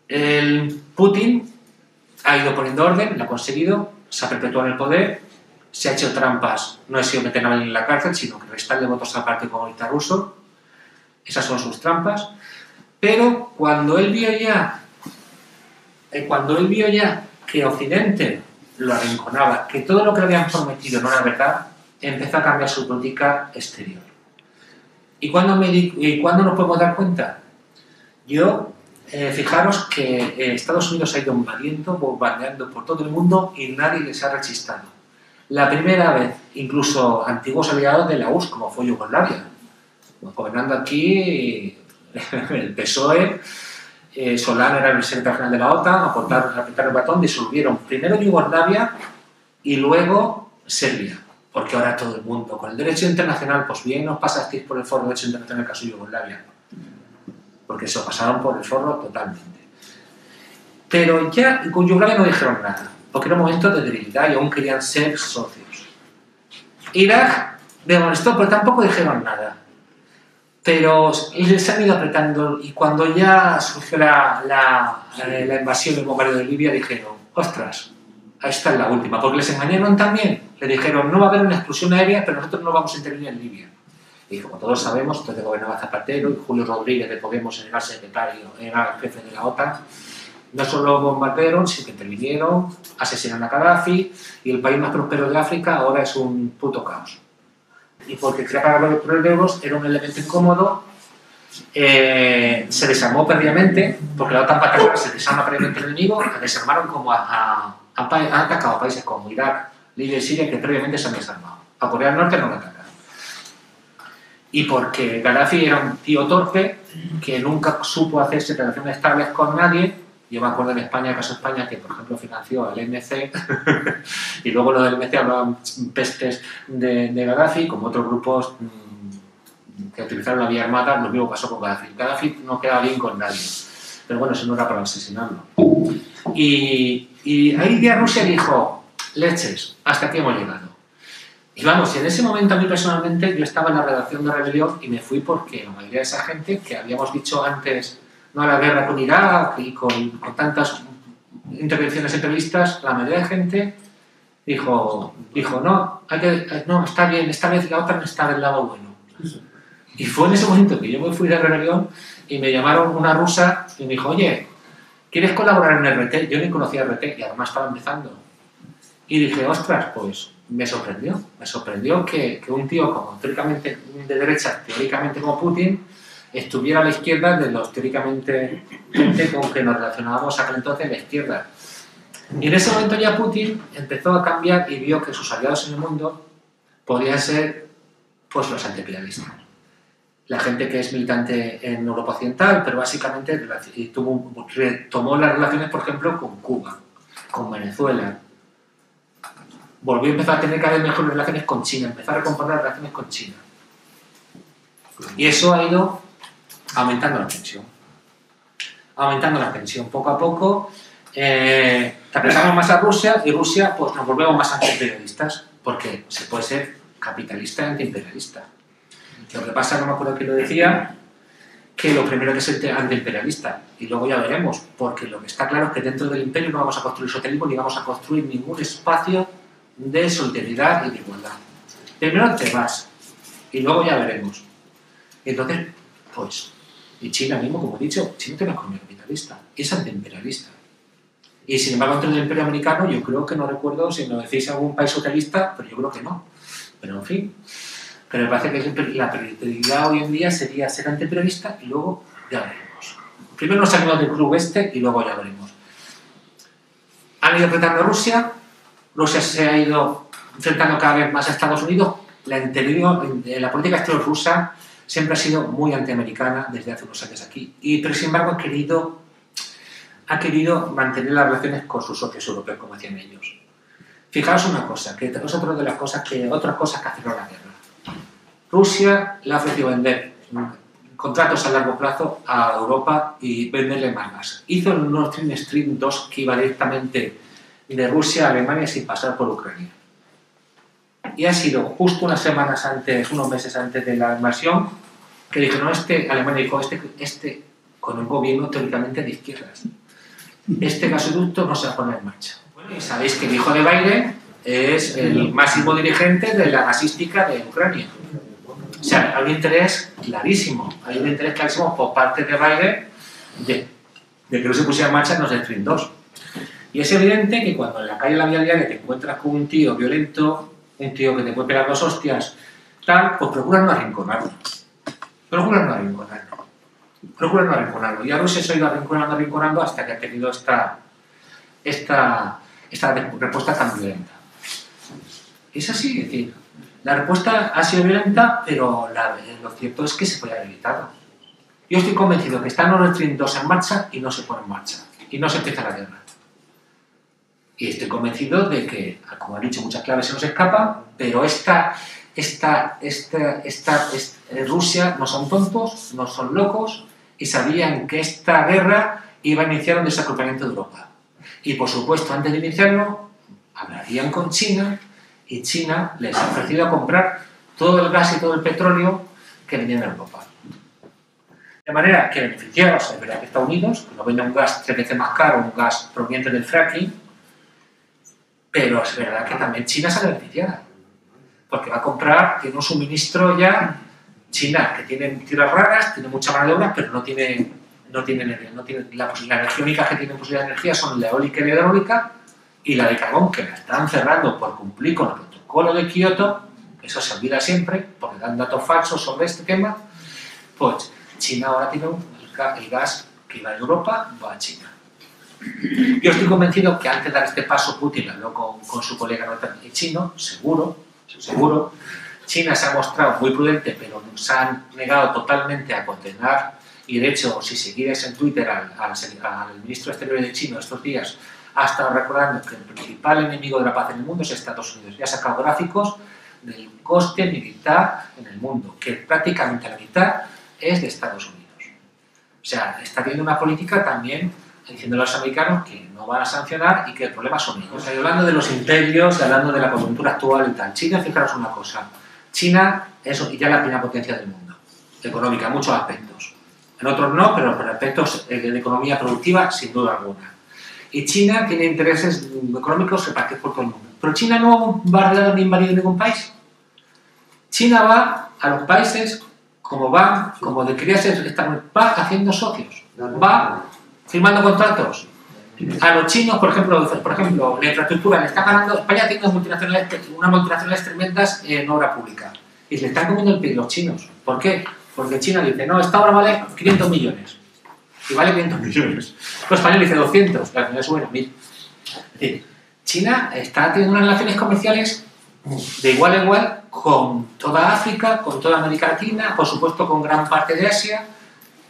El Putin ha ido poniendo orden, lo ha conseguido, se ha perpetuado en el poder, se ha hecho trampas, no ha sido meter a Navalny en la cárcel, sino que restarle votos al Partido Comunista Ruso. Esas son sus trampas. Pero cuando él vio ya que Occidente lo arrinconaba, que todo lo que le habían prometido no era verdad, empezó a cambiar su política exterior. ¿Y cuándo nos podemos dar cuenta? Fijaros que Estados Unidos ha ido bombardeando por todo el mundo y nadie les ha rechistado. La primera vez, incluso antiguos aliados de la URSS, como fue Yugoslavia, gobernando aquí el PSOE, Solana era el secretario general de la OTAN, apretaron el botón, disolvieron primero Yugoslavia y luego Serbia. Porque ahora todo el mundo, con el derecho internacional, pues bien nos pasasteis por el foro de derecho internacional el caso de Yugoslavia. Porque se pasaron por el forro totalmente. Pero ya con Yugoslavia no dijeron nada, porque era un momento de debilidad y aún querían ser socios. Irak me molestó, pero tampoco dijeron nada. Pero les han ido apretando y cuando ya surgió la invasión, el bombardeo de Libia, dijeron, ostras, esta es la última, porque les engañaron también. Le dijeron, no va a haber una exclusión aérea, pero nosotros no vamos a intervenir en Libia. Y como todos sabemos, entonces gobernaba Zapatero y Julio Rodríguez de Podemos era el secretario, era el jefe de la OTAN. No solo bombardearon, sino que intervinieron, asesinaron a Gaddafi y el país más próspero de África ahora es un puto caos. Y porque quería pagar por el euros era un elemento incómodo, se desarmó previamente, porque la OTAN para atacar se desarma previamente el enemigo, desarmaron como han atacado a países como Irak, Libia y Siria que previamente se han desarmado. A Corea del Norte no lo atacan. Y porque Gaddafi era un tío torpe que nunca supo hacerse relaciones estables con nadie. Yo me acuerdo en España, el caso de España, que por ejemplo financió al MC y luego lo del MC hablaban pestes de Gaddafi, como otros grupos que utilizaron la vía armada, lo mismo pasó con Gaddafi. Gaddafi no quedaba bien con nadie, pero bueno, eso no era para asesinarlo. Y ahí ya Rusia dijo, leches, hasta aquí hemos llegado. Y vamos, y en ese momento a mí personalmente yo estaba en la redacción de Rebelión y me fui porque la mayoría de esa gente que habíamos dicho antes no a la guerra con Irak y con tantas intervenciones entrevistas, la mayoría de gente dijo no, no, está bien, esta vez la otra no está del lado bueno. Y fue en ese momento que yo me fui de Rebelión y me llamaron una rusa y me dijo, oye, ¿quieres colaborar en RT? Yo ni conocía RT y además estaba empezando. Y dije, ostras, pues me sorprendió que un tío como teóricamente de derecha, teóricamente como Putin, estuviera a la izquierda de los teóricamente gente con que nos relacionábamos aquel entonces la izquierda. Y en ese momento ya Putin empezó a cambiar y vio que sus aliados en el mundo podían ser pues los antiimperialistas. La gente que es militante en Europa Occidental, pero básicamente retomó las relaciones, por ejemplo, con Cuba, con Venezuela. Volvió a empezar a tener cada vez mejores relaciones con China, empezó a recomponer las relaciones con China. Y eso ha ido aumentando la tensión. Poco a poco apretamos más a Rusia y Rusia pues nos volvemos más antiimperialistas, porque se puede ser capitalista y antiimperialista. Lo que pasa, no me acuerdo quién lo decía, que lo primero que es el antiimperialista, y luego ya veremos, porque lo que está claro es que dentro del imperio no vamos a construir socialismo ni vamos a construir ningún espacio de solidaridad y de igualdad. Primero te vas y luego ya veremos. Entonces, pues, y China mismo, como he dicho, China tiene una economía capitalista y es antiimperialista. Y sin embargo, dentro del imperio americano, yo creo que no recuerdo si me decís algún país socialista, pero yo creo que no. Pero en fin, pero me parece que la prioridad hoy en día sería ser antiimperialista y luego ya veremos. Primero nos salimos del club este y luego ya veremos. Han ido apretando a Rusia. Rusia se ha ido enfrentando cada vez más a Estados Unidos. La política exterior rusa siempre ha sido muy antiamericana desde hace unos años aquí, pero sin embargo ha querido mantener las relaciones con sus socios europeos, como decían ellos. Fijaos una cosa, que es otra de las cosas otras cosas que aceleró la guerra. Rusia le ha ofrecido vender contratos a largo plazo a Europa y venderle más gas. Hizo el Nord Stream 2 que iba directamente de Rusia a Alemania sin pasar por Ucrania. Y ha sido justo unos meses antes de la invasión, que dijo, no, Alemania dijo, con un gobierno teóricamente de izquierdas, este gasoducto no se va a poner en marcha. Bueno, y sabéis que el hijo de Biden es el máximo dirigente de la gasística de Ucrania. O sea, hay un interés clarísimo, por parte de Biden de que no se pusiera en marcha Nord Stream 2. Y es evidente que cuando en la calle de la Vía Diaria te encuentras con un tío violento, un tío que te puede pegar 2 hostias, tal, pues procura no arrinconarlo. Y a Rusia se ha ido arrinconando hasta que ha tenido esta respuesta tan violenta. Es así, es decir, la respuesta ha sido violenta, pero lo cierto es que se puede haber evitado. Yo estoy convencido que está Nord Stream 2 en marcha y no se pone en marcha. Y no se empieza la guerra. Y estoy convencido de que, como he dicho, muchas claves se nos escapan, pero Rusia no son tontos, no son locos, y sabían que esta guerra iba a iniciar un desacoplamiento de Europa. Y por supuesto, antes de iniciarlo, hablarían con China, y China les ha ofrecido a comprar todo el gas y todo el petróleo que venían de Europa. De manera que beneficiados, es verdad que Estados Unidos, que nos vende un gas 3 veces más caro, un gas proveniente del fracking, pero es verdad que también China sale beneficiada, porque va a comprar, tiene un suministro ya, China, que tiene tierras raras, tiene mucha mano de obra, pero no tiene la energía única que tiene posibilidad de energía son la eólica y la hidráulica, y la de carbón, que la están cerrando por cumplir con el protocolo de Kioto, eso se olvida siempre, porque dan datos falsos sobre este tema, pues China ahora tiene el gas que iba a Europa, va a China. Yo estoy convencido que antes de dar este paso, Putin habló con su colega chino, seguro, China se ha mostrado muy prudente, pero se han negado totalmente a condenar, y de hecho, si seguís en Twitter al ministro de Exteriores de China estos días, ha estado recordando que el principal enemigo de la paz en el mundo es Estados Unidos. Ya ha sacado gráficos del coste militar en el mundo, que prácticamente la mitad es de Estados Unidos. O sea, está teniendo una política también diciendo a los americanos que no van a sancionar y que el problema son ellos. O sea, hablando de los imperios, hablando de la coyuntura actual y tal, China, fijaros una cosa, China es ya la primera potencia del mundo, económica, en muchos aspectos. En otros no, pero en aspectos de economía productiva, sin duda alguna. Y China tiene intereses económicos repartidos por todo el mundo. Pero China no ha bombardeado ni invadido ningún país. China va a los países como debería ser, va haciendo socios, va firmando contratos. A los chinos, por ejemplo, la infraestructura le está ganando. España tiene unas multinacionales tremendas en obra pública y le están comiendo el pie los chinos. ¿Por qué? Porque China dice, no, esta obra vale 500 millones. Y vale 500 millones. Los españoles dicen 200, que al final suben a 1000. Es decir, China está teniendo unas relaciones comerciales de igual a igual con toda África, con toda América Latina, por supuesto con gran parte de Asia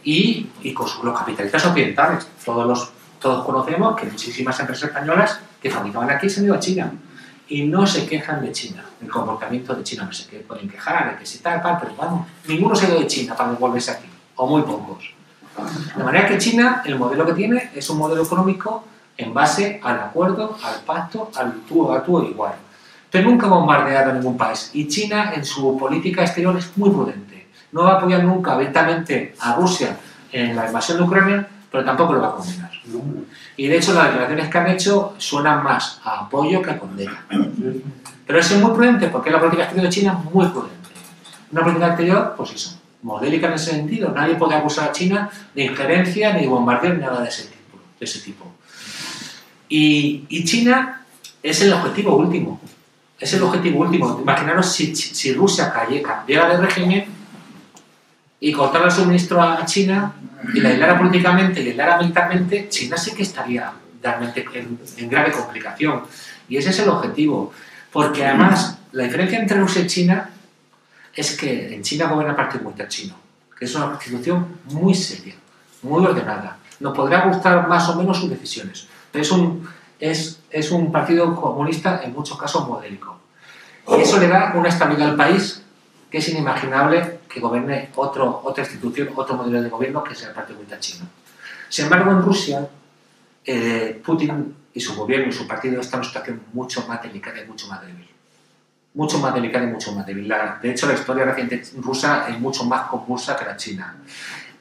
y con los capitalistas occidentales. Todos conocemos que muchísimas empresas españolas que fabricaban aquí se han ido a China y no se quejan de China, del comportamiento de China. No sé qué pueden quejar, de que si tal, pero vamos, ninguno se ha ido de China para volverse aquí, o muy pocos. De manera que China, el modelo que tiene es un modelo económico en base al acuerdo, al pacto, al tú a tú igual. Entonces nunca ha bombardeado a ningún país y China en su política exterior es muy prudente. No va a apoyar nunca abiertamente a Rusia en la invasión de Ucrania, pero tampoco lo va a condenar. Y de hecho las declaraciones que han hecho suenan más a apoyo que a condena. Pero es muy prudente porque la política exterior de China es muy prudente. Una política exterior, pues eso, modélica en ese sentido. Nadie puede acusar a China de injerencia, ni de bombardeo, ni nada de ese tipo. Y China es el objetivo último. Es el objetivo último. Imaginaros si Rusia cambiara de régimen y cortara el suministro a China y la aislara políticamente y la aislara militarmente, China sí que estaría realmente en grave complicación. Y ese es el objetivo. Porque además, la diferencia entre Rusia y China es que en China gobierna el Partido Comunista Chino, que es una constitución muy seria, muy ordenada. Nos podrá gustar más o menos sus decisiones, pero es un partido comunista en muchos casos modélico. Y eso le da una estabilidad al país que es inimaginable que gobierne otra institución, otro modelo de gobierno que sea el Partido Comunista Chino. Sin embargo, en Rusia, Putin y su gobierno y su partido están en una situación mucho más delicada y mucho más débil. Mucho más delicada y mucho más débil. De hecho, la historia reciente rusa es mucho más convulsa que la china.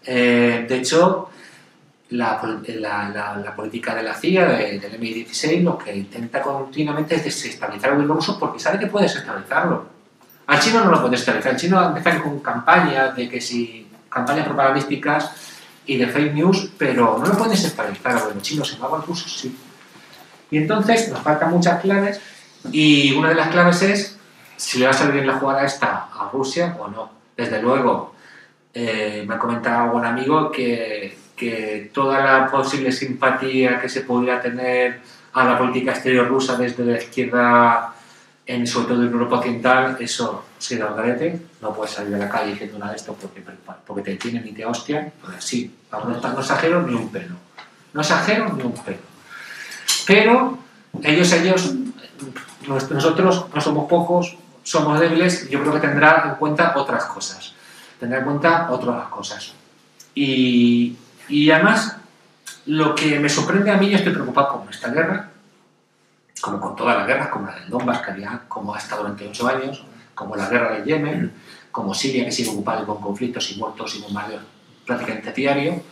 De hecho, la política de la CIA, del MI16, lo que intenta continuamente es desestabilizar el gobierno ruso porque sabe que puede desestabilizarlo. Al chino no lo puede desestabilizar. Al chino empieza con campañas campañas propagandísticas y de fake news, pero no lo puede desestabilizar al gobierno chino. Sin embargo, al ruso sí. Y entonces nos faltan muchas claves y una de las claves es si le va a salir bien la jugada esta a Rusia o no. Desde luego, me ha comentado un amigo que toda la posible simpatía que se podría tener a la política exterior rusa desde la izquierda sobre todo en Europa Occidental, eso se da al garete. No puedes salir de la calle diciendo nada de esto porque te detienen y te hostian. Pues sí, no exagero ni un pelo. No exagero ni un pelo. Pero ellos, nosotros no somos pocos, somos débiles, yo creo que tendrá en cuenta otras cosas. Y además, lo que me sorprende a mí, yo estoy preocupado con esta guerra, como con todas las guerras, como la del Donbass, como ha estado durante 8 años, como la guerra de Yemen, como Siria, que sigue ocupada con conflictos y muertos y bombardeos prácticamente diario,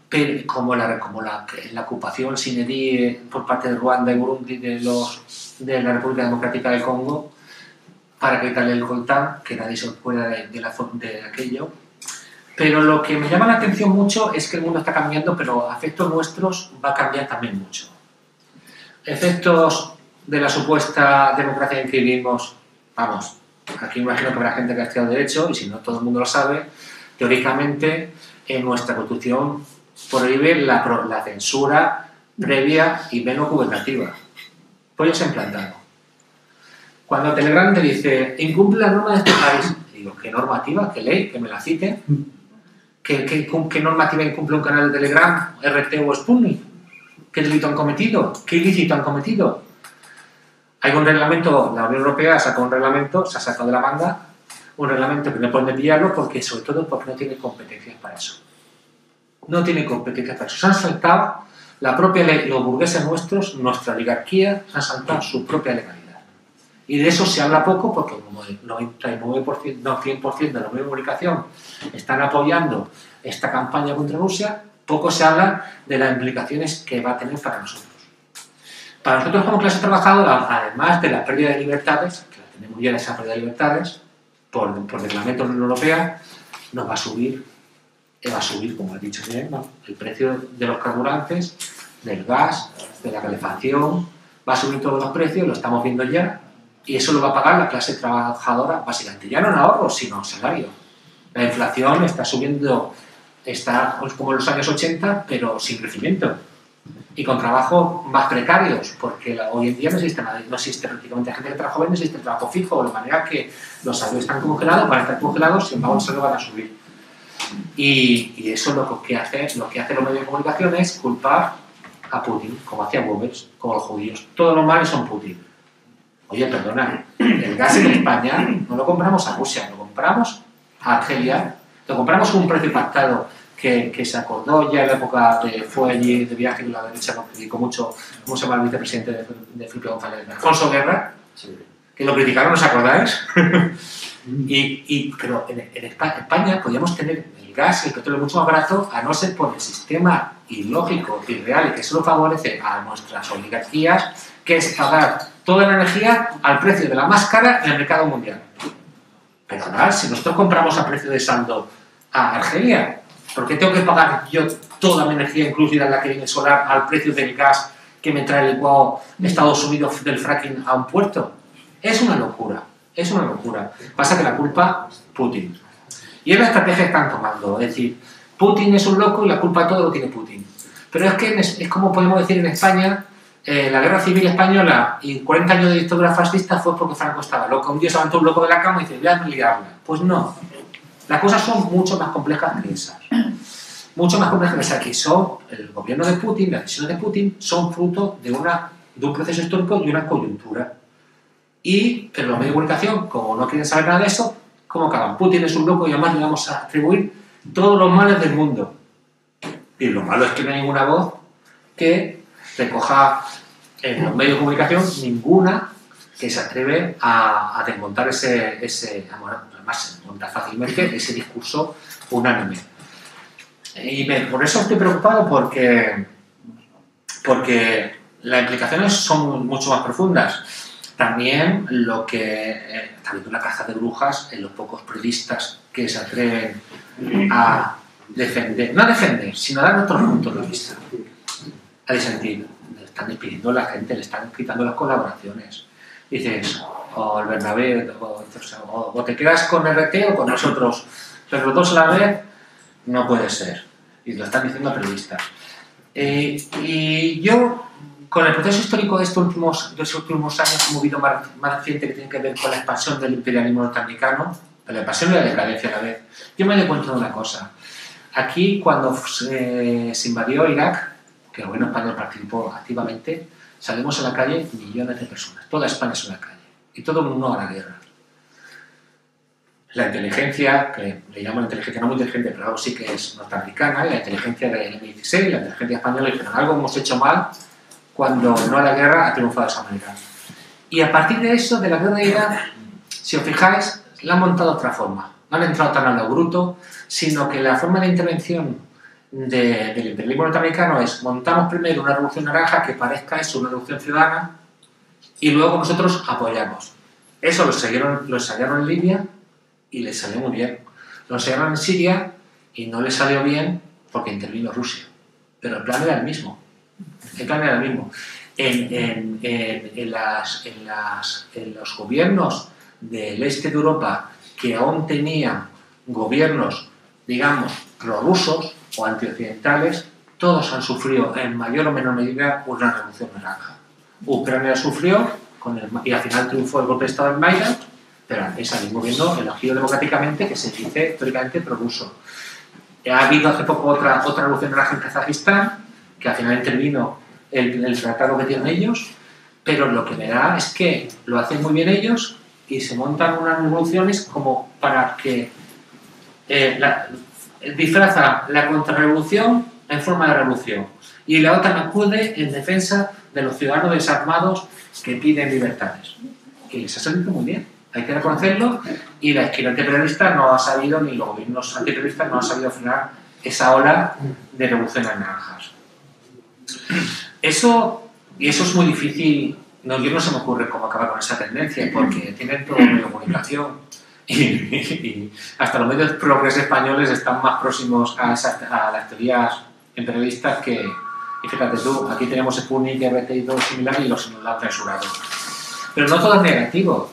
pero como la ocupación sin edie por parte de Ruanda y Burundi de la República Democrática del Congo, para quitarle el coltán, que nadie se acuerda de aquello. Pero lo que me llama la atención mucho es que el mundo está cambiando, pero a efectos nuestros va a cambiar también mucho. Efectos de la supuesta democracia en que vivimos, vamos, aquí imagino que habrá gente que ha estudiado Derecho, y si no todo el mundo lo sabe, teóricamente en nuestra Constitución prohíbe la censura previa y menos gubernativa. Pues ya se ha implantado. Cuando Telegram te dice, incumple la norma de este país, digo, ¿qué normativa? ¿Qué ley? Que me la cite. ¿Qué normativa incumple un canal de Telegram, RT o Sputnik? ¿Qué delito han cometido? ¿Qué ilícito han cometido? Hay un reglamento, la Unión Europea sacó un reglamento, se ha sacado de la manga, un reglamento que no puede pillarlo sobre todo porque no tiene competencias para eso. No tiene competencias para eso. Se han saltado la propia ley, los burgueses nuestros, nuestra oligarquía, se han saltado su propia legalidad. Y de eso se habla poco porque como el 99%, no, 100% de los medios de comunicación están apoyando esta campaña contra Rusia, poco se habla de las implicaciones que va a tener para nosotros. Para nosotros como clase trabajadora, además de la pérdida de libertades, que la tenemos ya esa pérdida de libertades, por reglamento de la Unión Europea, nos va a subir, como ha dicho bien, ¿no? El precio de los carburantes, del gas, de la calefacción, va a subir todos los precios, lo estamos viendo ya, y eso lo va a pagar la clase trabajadora, básicamente, ya no en ahorros, sino en salario. La inflación está subiendo, está como en los años 80, pero sin crecimiento. Y con trabajos más precarios, porque hoy en día no existe prácticamente gente que trabaja joven, no existe el trabajo fijo, de manera que los salarios están congelados, van a estar congelados, sin embargo, los van a subir. Y eso lo que hace los medios de comunicación es culpar a Putin, como hacía Goebbels, como los judíos. Todos los males son Putin. Oye, perdona, el gas en España no lo compramos a Rusia, lo compramos a Argelia, lo compramos con un precio pactado que se acordó ya en la época fue allí de viaje con la derecha, lo criticó mucho, ¿cómo se llama el vicepresidente de Felipe González? Alfonso Guerra, sí. Que lo criticaron, ¿os acordáis? Pero en España podíamos tener el gas y el petróleo mucho más barato, a no ser por el sistema ilógico, irreal y que solo favorece a nuestras oligarquías, que es pagar toda la energía al precio de la más cara en el mercado mundial. Pero nada, si nosotros compramos a precio de saldo a Argelia, ¿por qué tengo que pagar yo toda mi energía, incluida la que viene solar, al precio del gas que me trae el licuado de Estados Unidos del fracking a un puerto? Es una locura, es una locura. Pasa que la culpa, Putin. Y es la estrategia que están tomando, es decir, Putin es un loco y la culpa de todo lo tiene Putin. Pero es que es como podemos decir en España, la guerra civil española y 40 años de dictadura fascista fue porque Franco estaba loco. Un día se levantó un loco de la cama y dice, voy a liarla. Pues no. Las cosas son mucho más complejas que esas. Mucho más complejas que esas, que son el gobierno de Putin, las decisiones de Putin, son fruto de un proceso histórico y una coyuntura. Pero los medios de comunicación, como no quieren saber nada de eso, ¿cómo acaban? Putin es un loco y además le vamos a atribuir todos los males del mundo. Y lo malo es que no hay ninguna voz que recoja en los medios de comunicación ninguna que se atreve a desmontar además se desmonta fácilmente ese discurso unánime. Y por eso estoy preocupado porque las implicaciones son mucho más profundas. También está habiendo una caza de brujas en los pocos periodistas que se atreven a defender, no a defender, sino a dar otros puntos de vista. A disentir. Le están despidiendo a la gente, le están quitando las colaboraciones. Dices, o el Bernabé, o te quedas con RT o con nosotros, pero los dos a la vez no puede ser. Y lo están diciendo a periodistas. Y yo con el proceso histórico de estos últimos años hemos visto más reciente que tiene que ver con la expansión del imperialismo norteamericano, la expansión y la decadencia a la vez. Yo me doy cuenta de una cosa. Aquí, cuando se invadió Irak, que el gobierno español participó activamente, salimos a la calle millones de personas. Toda España es una calle. Y todo el mundo a la guerra. La inteligencia, que le llamo inteligencia no muy inteligente, pero algo sí que es norteamericana, la inteligencia del M16, la inteligencia española, dijeron algo hemos hecho mal cuando no la guerra ha triunfado de esa manera. Y a partir de eso, de la guerra de Irak, si os fijáis, la han montado de otra forma. No han entrado tan a lo bruto, sino que la forma de intervención del imperialismo norteamericano es montamos primero una revolución naranja que parezca eso, una revolución ciudadana, y luego nosotros apoyamos. Eso lo ensayaron en Libia y les salió muy bien. Lo ensayaron en Siria y no les salió bien porque intervino Rusia. Pero el plan era el mismo. El plan era el mismo. En los gobiernos del este de Europa que aún tenían gobiernos, digamos, prorrusos o antioccidentales, todos han sufrido en mayor o menor medida una revolución naranja. Ucrania sufrió y al final triunfó el golpe de Estado en Maidan, pero ese mismo gobierno elegido democráticamente que se dice históricamente prorruso. Ha habido hace poco otra revolución naranja en Kazajistán, que al final intervino el tratado que tienen ellos, pero lo que me da es que lo hacen muy bien ellos y se montan unas revoluciones como para que disfraza la contrarrevolución en forma de revolución y la OTAN acude en defensa de los ciudadanos desarmados que piden libertades. Y les ha salido muy bien, hay que reconocerlo, y la izquierda antiperialista no ha sabido, ni los gobiernos antiperialistas no han sabido frenar esa ola de revoluciones naranjas. Eso es muy difícil. No, yo no se me ocurre cómo acabar con esa tendencia, porque tienen todo medio de comunicación y hasta los medios progres españoles están más próximos a las teorías imperialistas que... Y fíjate tú, aquí tenemos Sputnik, RT y todo similar y los han censurado. Pero no todo es negativo.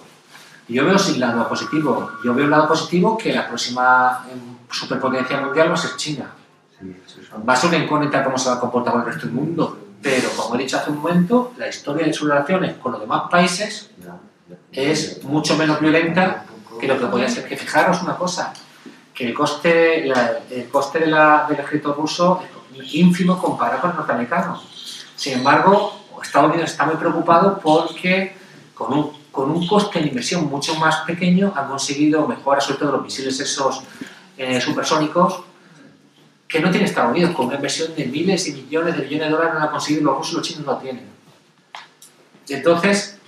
Yo veo sin lado positivo. Yo veo el lado positivo que la próxima superpotencia mundial va a ser China. Va a ser una incógnita cómo se va a comportar con el resto del mundo. Pero, como he dicho hace un momento, la historia de sus relaciones con los demás países es mucho menos violenta que lo que podría ser. Que fijaros una cosa, que el coste del ejército ruso es ínfimo comparado con el norteamericano. Sin embargo, Estados Unidos está muy preocupado porque con un coste de inversión mucho más pequeño han conseguido mejoras, sobre todo los misiles esos supersónicos, que no tiene Estados Unidos, con una inversión de miles y millones de billones de dólares no la han conseguido, los rusos y los chinos no tienen. Y entonces,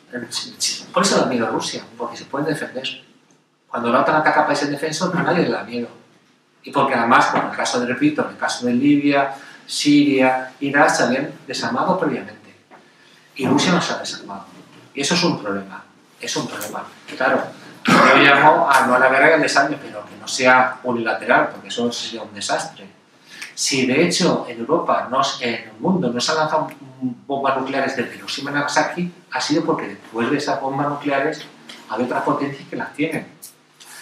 por eso da miedo a Rusia, porque se pueden defender. Cuando la OTAN ataca a países defensos, a nadie le da miedo. Y porque además, como en el caso de, repito, en el caso de Libia, Siria, Irak, se habían desarmado previamente. Y Rusia no se ha desarmado. Y eso es un problema. Es un problema. Claro, yo llamo no a la guerra y al desarme, pero que no sea unilateral, porque eso sería un desastre. Si de hecho en Europa, en el mundo, no se han lanzado bombas nucleares desde Hiroshima y Nagasaki, ha sido porque después de esas bombas nucleares había otras potencias que las tienen.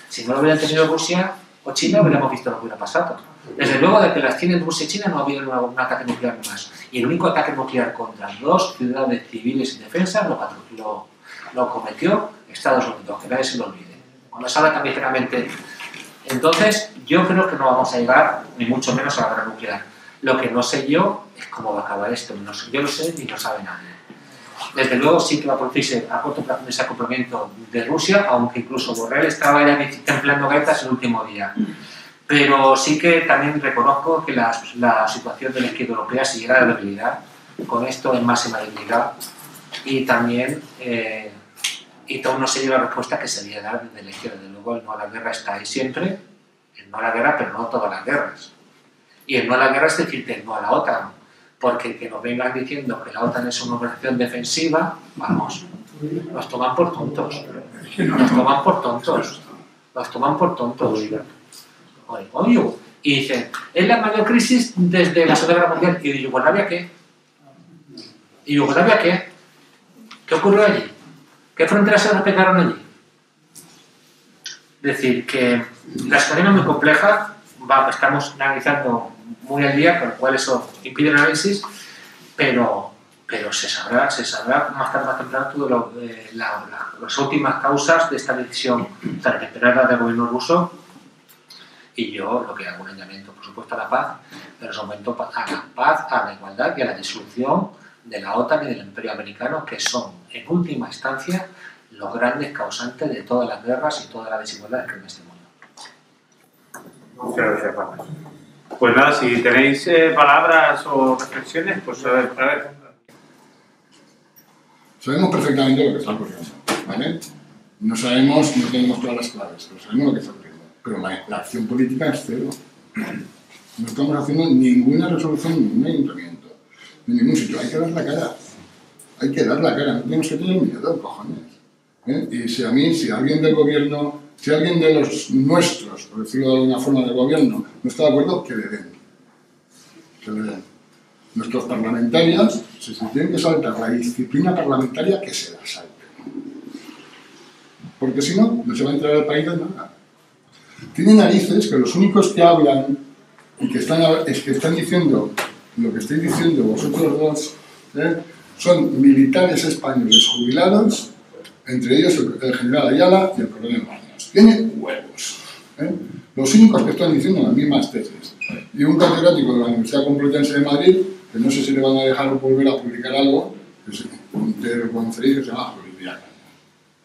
Si no lo hubieran tenido Rusia o China, hubiéramos visto lo que hubiera pasado. Desde luego, de que las tienen Rusia y China, no ha habido un ataque nuclear más. Y el único ataque nuclear contra dos ciudades civiles indefensas lo cometió Estados Unidos, que nadie se lo olvide. Cuando se habla tan ligeramente. Entonces, yo creo que no vamos a llegar, ni mucho menos a la guerra nuclear. Lo que no sé yo es cómo va a acabar esto. No sé, yo lo sé ni lo sabe nadie. Desde luego sí que va a producirse a corto plazo ese acoplamiento de Rusia, aunque incluso Borrell estaba ya templando gaitas el último día. Pero sí que también reconozco que la situación de la izquierda europea, si llega a la debilidad, con esto en máxima debilidad, y también y aún no se dio la respuesta que se debía dar desde la izquierda. Desde luego el no a la guerra está ahí siempre, el no a la guerra, pero no todas las guerras. Y el no a la guerra es decirte el no a la OTAN, porque que nos vengan diciendo que la OTAN es una operación defensiva, vamos, nos toman por tontos, nos toman por tontos. Oye, y dicen, es la mayor crisis desde la Segunda Guerra Mundial. ¿Y de Yugoslavia qué? ¿Y Yugoslavia qué? ¿Qué ocurrió allí? ¿Qué fronteras se respetaron allí? Es decir, que la situación es muy compleja, estamos analizando muy al día, con lo cual eso impide el análisis, pero pero se sabrá más tarde o más temprano todo las últimas causas de esta decisión tan inesperada del gobierno ruso. Y yo lo que hago un llamamiento, por supuesto, a la paz, pero sobre todo a la paz, a la igualdad y a la disolución de la OTAN y del Imperio Americano, que son, en última instancia, los grandes causantes de todas las guerras y toda la desigualdad que hay en este mundo. Muchas gracias, Pablo. Pues nada, si tenéis palabras o reflexiones, pues a ver. Sabemos perfectamente lo que está ocurriendo, ¿vale? No tenemos todas las claves, pero sabemos lo que está ocurriendo. Pero la acción política es cero. No estamos haciendo ninguna resolución, ningún ayuntamiento, en ningún sitio. Hay que dar la cara. Hay que dar la cara. No tenemos que tener miedo, cojones. Y si alguien del gobierno, si alguien de los nuestros, por decirlo de alguna forma, del gobierno, no está de acuerdo, que le den. Que le den. Nuestros parlamentarios, si se tienen que saltar la disciplina parlamentaria, que se la salten. Porque si no, no se va a entrar al país de nada. Tiene narices que los únicos que hablan y que están diciendo lo que estáis diciendo vosotros dos, son militares españoles jubilados, entre ellos el general Ayala y el coronel Baños. Tiene huevos. Los únicos que están diciendo las mismas tesis. Y un catedrático de la Universidad Complutense de Madrid, que no sé si le van a dejar volver a publicar algo, que te lo conoceréis, que se llama Floridiana.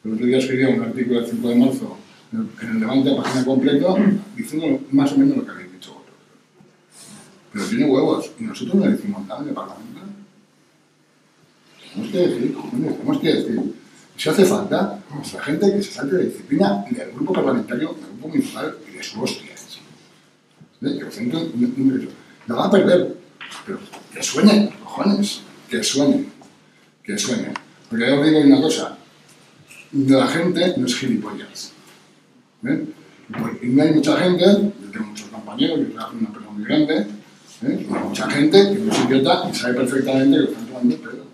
El otro día escribía un artículo del 5 de marzo en el Levante a página completa, diciendo más o menos lo que habéis dicho vosotros. Pero tiene huevos, y nosotros no decimos nada en el Parlamento. Tenemos que decir, cojones, tenemos que decir. Si hace falta, nuestra gente que se salte de disciplina del grupo parlamentario, del grupo municipal y de su hostia. Que el centro la va a perder, pero que suene, cojones, que suene. Porque ya os digo una cosa, la gente no es gilipollas. Y no hay mucha gente, yo tengo muchos compañeros, yo trabajo en una empresa muy grande, hay mucha gente que no es idiota y sabe perfectamente que lo están tomando el pedo.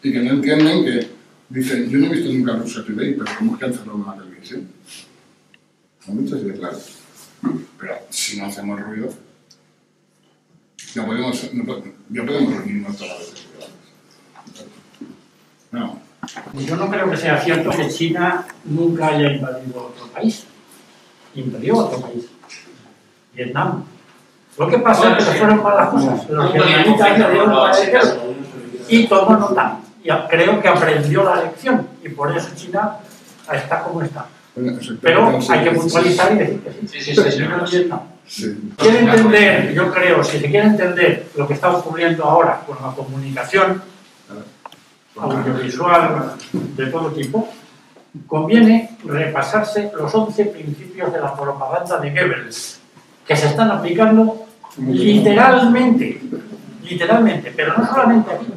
Y que no entienden que dicen, yo no he visto nunca Russia Today, pero ¿cómo es que han cerrado una televisión? Son muchas ideas claras. Pero si no hacemos ruido, ya podemos reunirnos todas las veces. No. Yo no creo que sea cierto que China nunca haya invadido otro país. Invadió otro país. Vietnam. Lo que pasa es que fueron malas cosas. Los vietnamitas le dieron para el y tomó nota. Y creo que aprendió la lección. Y por eso China está como está. Pero hay que puntualizar y decir que sí. Sí. Quiere entender, yo creo, si se quiere entender lo que está ocurriendo ahora con la comunicación audiovisual de todo tipo, conviene repasarse los 11 principios de la propaganda de Goebbels, que se están aplicando literalmente, pero no solamente aquí.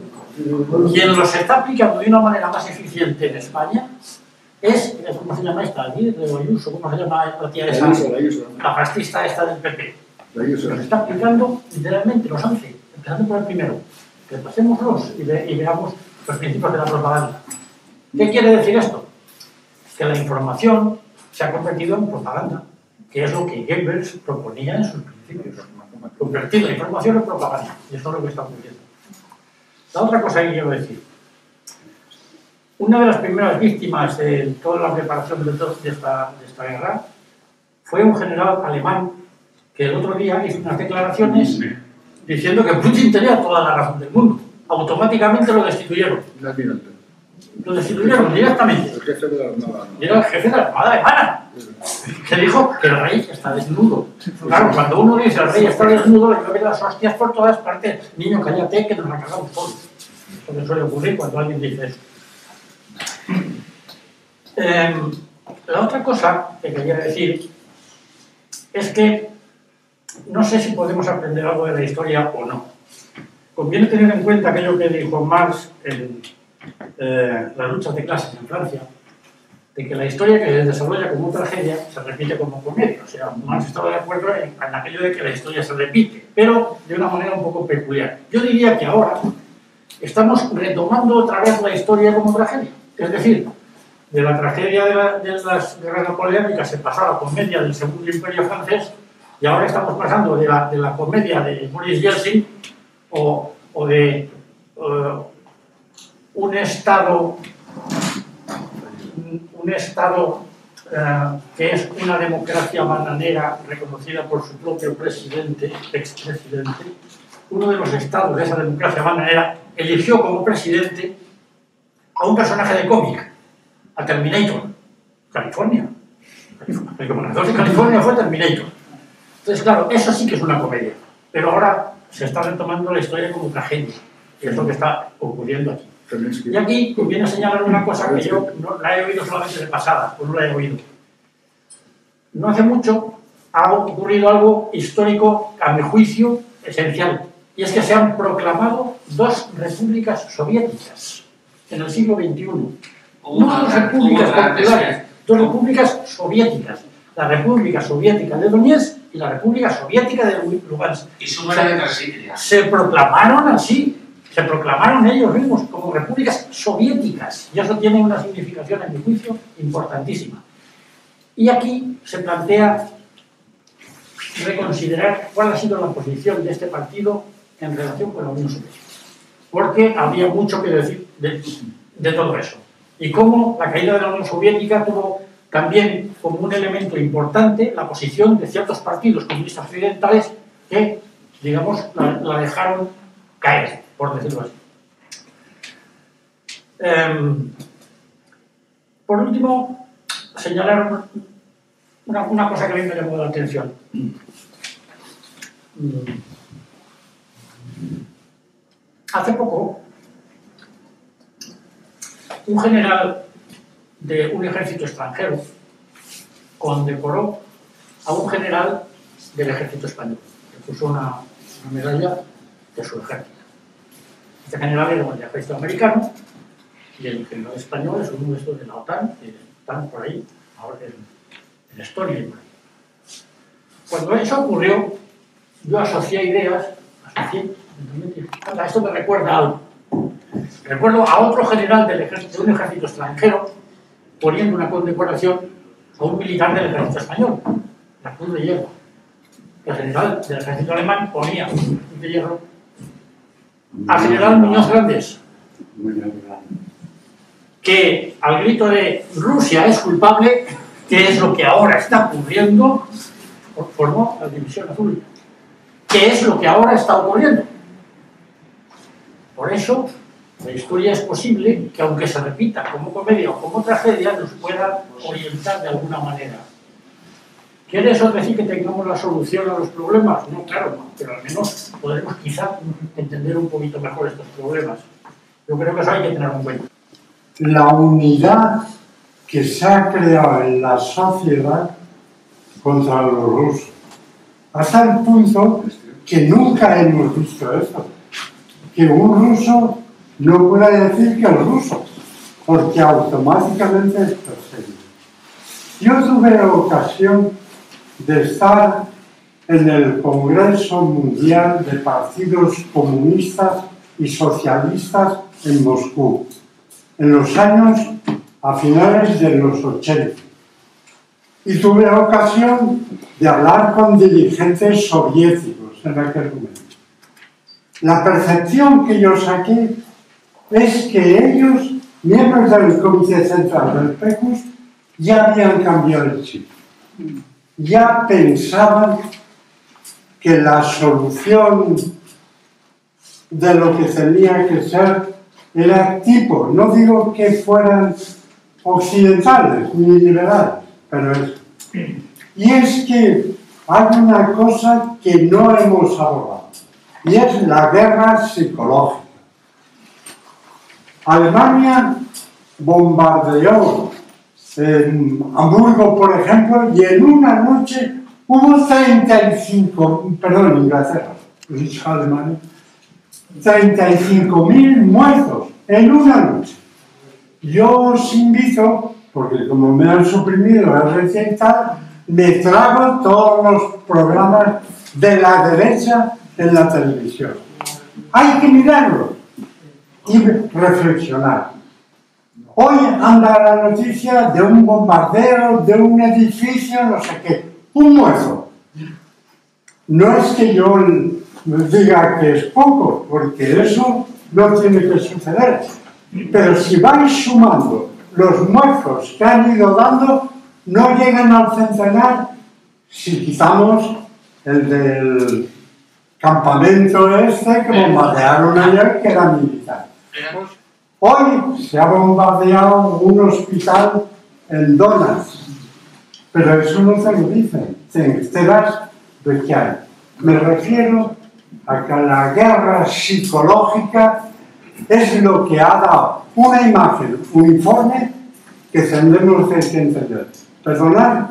Quien los está aplicando de una manera más eficiente en España es, ¿cómo se llama esta? Ayuso, ¿cómo se llama la tía esa? La fascista esta del PP. Los está aplicando literalmente los 11, empezando por el primero. Repasémoslos y veamos los principios de la propaganda. ¿Qué quiere decir esto? Que la información se ha convertido en propaganda, que es lo que Goebbels proponía en sus principios. Convertir la información en propaganda. Y eso es lo que está ocurriendo. La otra cosa que quiero decir. Una de las primeras víctimas de toda la preparación de esta guerra fue un general alemán que el otro día hizo unas declaraciones diciendo que Putin tenía toda la razón del mundo. Automáticamente lo destituyeron. Lo destituyeron directamente. El jefe de la Armada. Y era el jefe de la Armada alemana, que dijo que el rey está desnudo. Claro, cuando uno dice el rey está desnudo, le llueven las hostias por todas partes. Niño, cállate, que nos la cagamos todos. Eso me suele ocurrir cuando alguien dice eso. La otra cosa que quería decir es que no sé si podemos aprender algo de la historia o no. Conviene tener en cuenta aquello que dijo Marx en las luchas de clases en Francia, de que la historia que se desarrolla como tragedia se repite como comedia. O sea, Marx estaba de acuerdo en aquello de que la historia se repite, pero de una manera un poco peculiar. Yo diría que ahora estamos retomando otra vez la historia como tragedia. Es decir, de la tragedia de las guerras napoleónicas se pasó a la comedia del Segundo Imperio francés y ahora estamos pasando de la comedia de Boris Yeltsin o o de un Estado que es una democracia bananera reconocida por su propio presidente, expresidente. Uno de los estados de esa democracia bananera eligió como presidente a un personaje de cómic, a Terminator, California. El gobernador de California fue Terminator. Entonces, claro, eso sí que es una comedia. Pero ahora se está retomando la historia como tragedia. Y es lo que está ocurriendo aquí. Y aquí conviene señalar una cosa que yo no la he oído solamente de pasada, o no la he oído. No hace mucho ha ocurrido algo histórico, a mi juicio, esencial. Y es que se han proclamado dos repúblicas soviéticas en el siglo XXI. No dos repúblicas populares, dos repúblicas soviéticas. La República Soviética de Donetsk y la República Soviética de Lugansk. Y su manera de residir. Se proclamaron así. Se proclamaron ellos mismos como repúblicas soviéticas y eso tiene una significación, en mi juicio, importantísima. Y aquí se plantea reconsiderar cuál ha sido la posición de este partido en relación con la Unión Soviética, porque había mucho que decir de todo eso. Y cómo la caída de la Unión Soviética tuvo también como un elemento importante la posición de ciertos partidos comunistas occidentales que, digamos, la dejaron caer, por decirlo así. Por último, señalar una cosa que a mí me llamó la atención. Hace poco, un general de un ejército extranjero condecoró a un general del ejército español. Le puso una medalla de su ejército. Este general era del ejército americano y el general español es uno de estos de la OTAN, que están por ahí, ahora en Estonia y por ahí. Cuando eso ocurrió, yo asocié ideas, esto me recuerda a algo. Recuerdo a otro general de un ejército extranjero poniendo una condecoración a un militar del ejército español, la Cruz de Hierro. El general del ejército alemán ponía la Cruz de Hierro al general Muñoz Grandes, que al grito de Rusia es culpable, que es lo que ahora está ocurriendo, formó la División Azul. ¿Qué es lo que ahora está ocurriendo? Por eso, la historia es posible que, aunque se repita como comedia o como tragedia, nos pueda orientar de alguna manera. ¿Quiere eso decir que tengamos la solución a los problemas? No, claro, no, pero al menos podremos quizá entender un poquito mejor estos problemas. Yo creo que eso hay que tenerlo en cuenta. La unidad que se ha creado en la sociedad contra los rusos, hasta el punto que nunca hemos visto eso, que un ruso no pueda decir que es ruso, porque automáticamente es perseguido. Yo tuve ocasión de estar en el Congreso Mundial de Partidos Comunistas y Socialistas en Moscú, en los años a finales de los 80. Y tuve ocasión de hablar con dirigentes soviéticos en aquel momento. La percepción que yo saqué es que ellos, miembros del Comité Central del PECUS, ya habían cambiado el chip. Ya pensaban que la solución de lo que tenía que ser era tipo, no digo que fueran occidentales ni liberales, pero es. Y es que hay una cosa que no hemos abordado, y es la guerra psicológica. Alemania bombardeó en Hamburgo, por ejemplo, y en una noche hubo Inglaterra, pues dicho Alemania, 35.000 muertos en una noche. Yo os invito, porque como me han suprimido RT y tal, me trago todos los programas de la derecha en la televisión. Hay que mirarlo y reflexionar. Hoy anda la noticia de un bombardeo, de un edificio, no sé qué, un muerto. No es que yo diga que es poco, porque eso no tiene que suceder. Pero si vais sumando los muertos que han ido dando, no llegan al centenar si quitamos el del campamento este que bombardearon ayer, que era militar. Hoy se ha bombardeado un hospital en Donetsk, pero eso no se lo dicen, te enteras de que hay. Me refiero a que la guerra psicológica es lo que ha dado una imagen uniforme que tendremos que entender. Perdonad,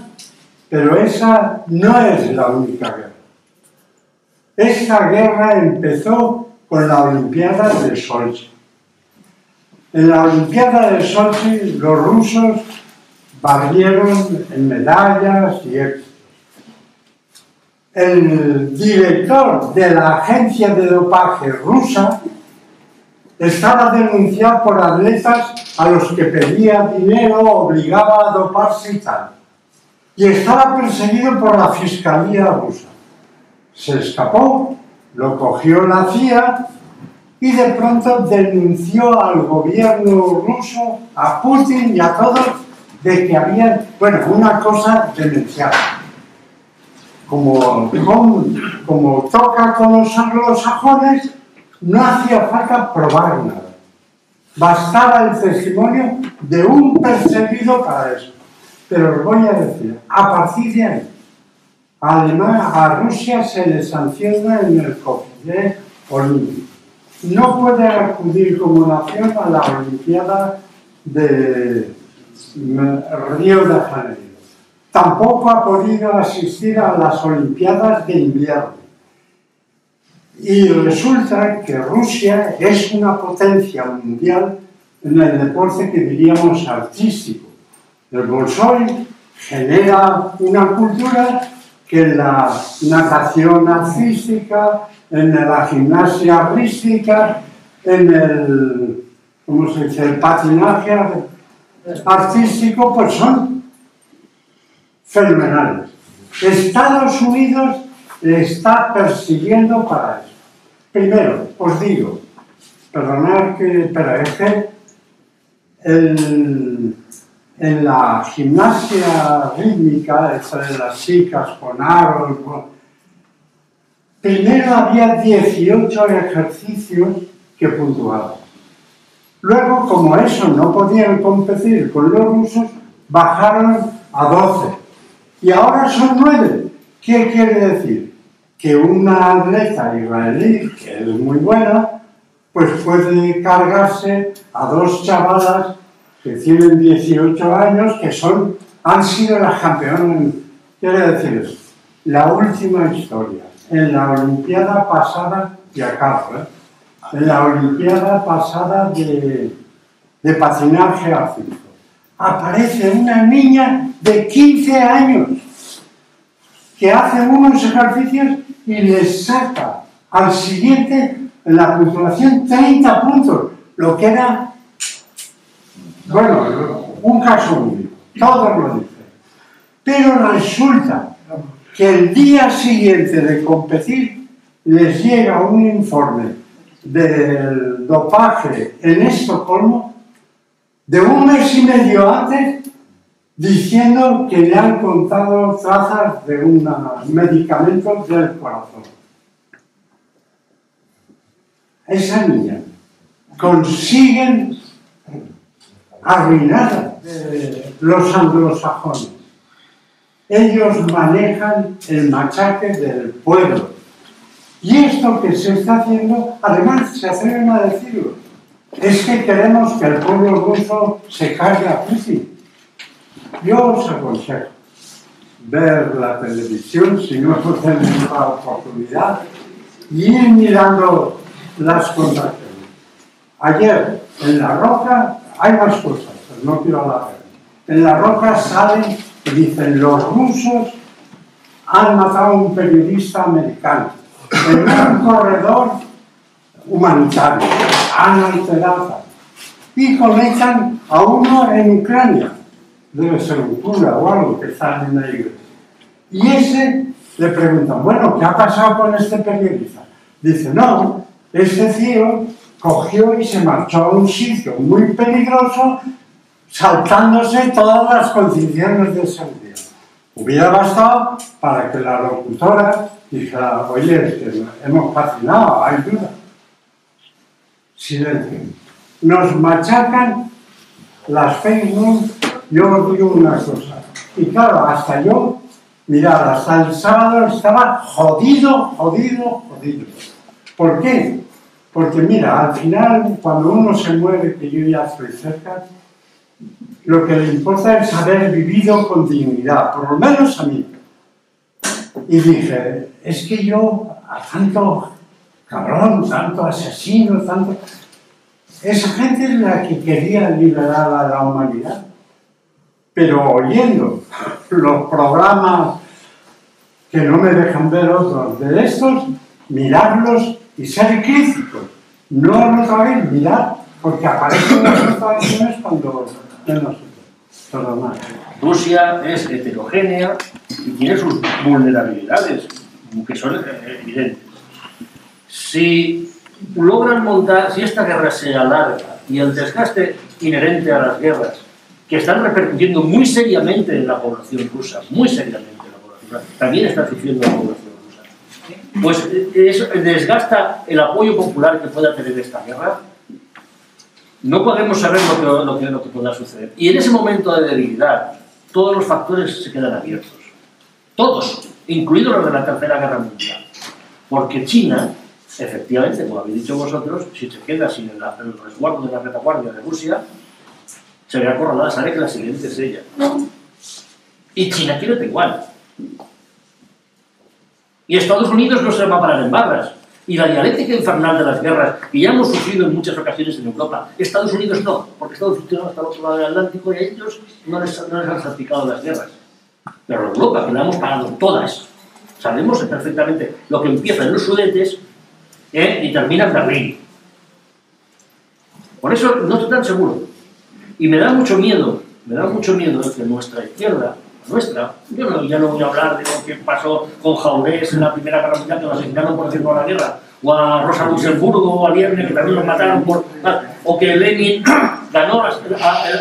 pero esa no es la única guerra. Esta guerra empezó con la Olimpiada de Sochi. En la Olimpiada de Sochi los rusos barrieron en medallas y éxitos. El director de la agencia de dopaje rusa estaba denunciado por atletas a los que pedía dinero, obligaba a doparse y tal. Y estaba perseguido por la fiscalía rusa. Se escapó, lo cogió la CIA y de pronto denunció al gobierno ruso, a Putin y a todos, de que había, bueno, una cosa denunciada. Como toca con los anglosajones, no hacía falta probar nada. Bastaba el testimonio de un perseguido para eso. Pero os voy a decir, a partir de ahí, a Rusia se le sanciona en el Comité Olímpico. No puede acudir como nación a la Olimpiada de Río de Janeiro. Tampoco ha podido asistir a las Olimpiadas de invierno. Y resulta que Rusia es una potencia mundial en el deporte que diríamos artístico. El Bolshoi genera una cultura que en la natación artística, en la gimnasia rítmica, en el, ¿cómo se dice?, el patinaje artístico, pues son fenomenales. Estados Unidos le está persiguiendo para eso. Primero, os digo, perdonad que, pero es que en la gimnasia rítmica, esa de las chicas con aros, primero había 18 ejercicios que puntuaban. Luego, como eso no podían competir con los rusos, bajaron a 12. Y ahora son 9. ¿Qué quiere decir? Que una atleta israelí, que es muy buena, pues puede cargarse a 2 chavalas que tienen 18 años, que han sido las campeonas. Quiere decir eso. La última historia. En la Olimpiada pasada, y acabo, en la Olimpiada pasada de patinaje artístico, aparece una niña de 15 años que hace unos ejercicios y les saca al siguiente en la puntuación 30 puntos, lo que era, bueno, un caso único, todos lo dicen. Pero resulta que el día siguiente de competir les llega un informe del dopaje en Estocolmo de 1 mes y medio antes, diciendo que le han contado trazas de un medicamento del corazón. Esa niña consiguen arruinar los anglosajones. Ellos manejan el machaque del pueblo. Y esto que se está haciendo, además se atreven a decirlo, es que queremos que el pueblo ruso se cargue a Putin. Yo os aconsejo ver la televisión, si no tenéis la oportunidad, y ir mirando las contracciones. Ayer, en La Roca, hay más cosas, pero no quiero hablar. En La Roca salen y dicen, los rusos han matado a un periodista americano en un corredor humanitario, han alterado, y conectan a uno en Ucrania, debe ser un cura o algo que está en la iglesia. Y ese le preguntan, bueno, ¿qué ha pasado con este periodista? Dice, no, este tío cogió y se marchó a un sitio muy peligroso saltándose todas las condiciones de seguridad. Hubiera bastado para que la locutora dijera, oye, es que hemos fascinado, hay duda. Silencio. Nos machacan las fake news. Yo os digo una cosa. Y claro, hasta yo, mirad, hasta el sábado estaba jodido. ¿Por qué? Porque mira, al final, cuando uno se mueve, que yo ya estoy cerca, lo que le importa es haber vivido con dignidad, por lo menos a mí. Y dije, es que yo, a tanto cabrón, tanto asesino, tanto... Esa gente es la que quería liberar a la humanidad. Pero oyendo los programas que no me dejan ver otros de estos, mirarlos y ser críticos. No lo sabéis, mirad, porque aparecen las instalaciones cuando menos todo más. Rusia es heterogénea y tiene sus vulnerabilidades, que son evidentes. Si logran montar, si esta guerra se alarga y el desgaste inherente a las guerras, que están repercutiendo muy seriamente en la población rusa, muy seriamente en la población rusa, también está sufriendo la población rusa, pues eso desgasta el apoyo popular que pueda tener esta guerra. No podemos saber lo que pueda suceder. Y en ese momento de debilidad, todos los factores se quedan abiertos. Todos, incluidos los de la Tercera Guerra Mundial. Porque China, efectivamente, como habéis dicho vosotros, si se queda sin el resguardo de la retaguardia de Rusia, se ve acorralada, sabe que la siguiente es ella. Y China quiere Taiwán. Y Estados Unidos no se va a parar en barras. Y la dialéctica infernal de las guerras, que ya hemos sufrido en muchas ocasiones en Europa, Estados Unidos no, porque Estados Unidos está al otro lado del Atlántico y a ellos no les han salpicado las guerras. Pero en Europa, que la hemos parado todas, sabemos perfectamente lo que empieza en los Sudetes y termina en Berlín. Por eso no estoy tan seguro. Y me da mucho miedo que nuestra izquierda, ya no voy a hablar de lo que pasó con Jaurés en la Primera Guerra Mundial, que lo asesinaron por hacernos la guerra, o a Rosa Luxemburgo, o a Lierne, que también los mataron o que Lenin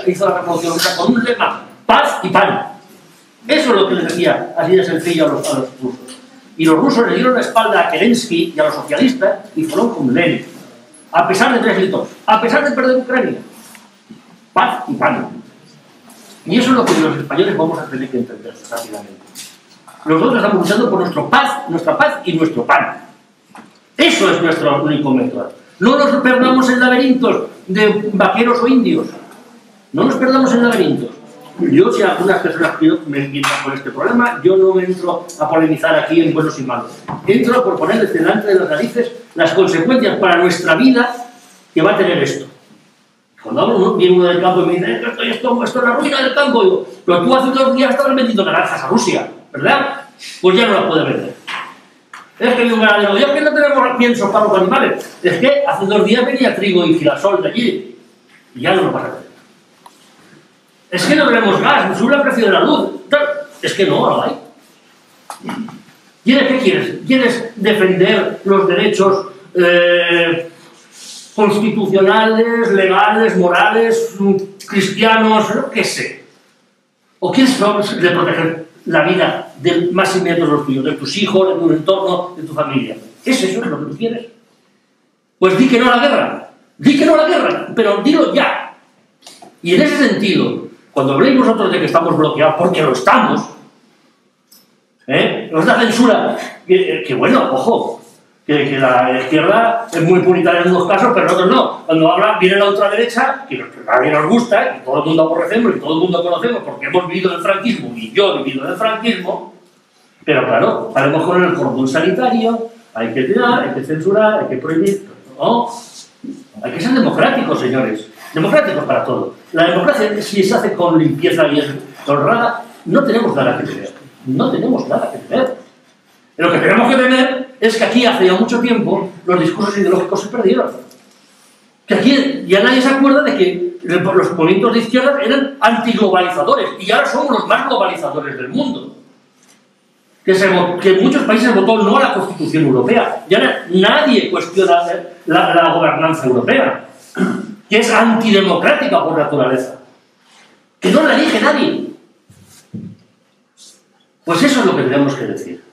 hizo la revolución rusa con un lema, paz y pan. Eso es lo que les decía, así de sencillo a los rusos. Y los rusos le dieron la espalda a Kerensky y a los socialistas y fueron con Lenin, a pesar de 3 gritos, a pesar de perder Ucrania. Paz y pan. Y eso es lo que los españoles vamos a tener que entender rápidamente. Nosotros estamos luchando por nuestra paz y nuestro pan. Eso es nuestro único método. No nos perdamos en laberintos de vaqueros o indios. No nos perdamos en laberintos. Yo, si algunas personas me invitan por este problema, yo no entro a polemizar aquí en buenos y malos. Entro por poner delante de las narices las consecuencias para nuestra vida que va a tener esto. Cuando viene uno del campo y me dice, esto es la ruina del campo, digo, pero tú hace 2 días estabas vendiendo naranjas a Rusia, ¿verdad? Pues ya no las puedes vender. Es que un ganadero, ya que no tenemos piensos para los animales, es que hace 2 días venía trigo y girasol de allí, y ya no lo vas a vender. Es que no tenemos gas, sube el precio de la luz, es que no lo hay. ¿Qué quieres? ¿Quieres defender los derechos constitucionales, legales, morales, cristianos, qué sé? ¿O quieres proteger la vida del más inmediato de los tuyos, de tus hijos, de tu entorno, de tu familia? ¿Es eso lo que tú quieres? Pues di que no a la guerra, pero dilo ya. Y en ese sentido, cuando habléis vosotros de que estamos bloqueados, porque lo estamos, nos da censura, que bueno, ojo, que la izquierda es muy puritaria en unos casos, pero en otros no. Cuando habla, viene la ultraderecha, que a nadie nos gusta, y todo el mundo aborrecemos, y todo el mundo conocemos, porque hemos vivido el franquismo, y yo he vivido el franquismo, pero claro, haremos con el cordón sanitario, hay que tirar, hay que censurar, hay que prohibir, ¿no? Hay que ser democráticos, señores, democráticos para todo. La democracia, si se hace con limpieza y es honrada, no tenemos nada que temer, Lo que tenemos que tener es que aquí hace ya mucho tiempo los discursos ideológicos se perdieron. Que aquí ya nadie se acuerda de que los movimientos de izquierda eran antiglobalizadores y ahora somos los más globalizadores del mundo. que en muchos países votó no a la Constitución Europea. Ya nadie cuestiona la gobernanza europea, que es antidemocrática por naturaleza, que no la elige nadie. Pues eso es lo que tenemos que decir.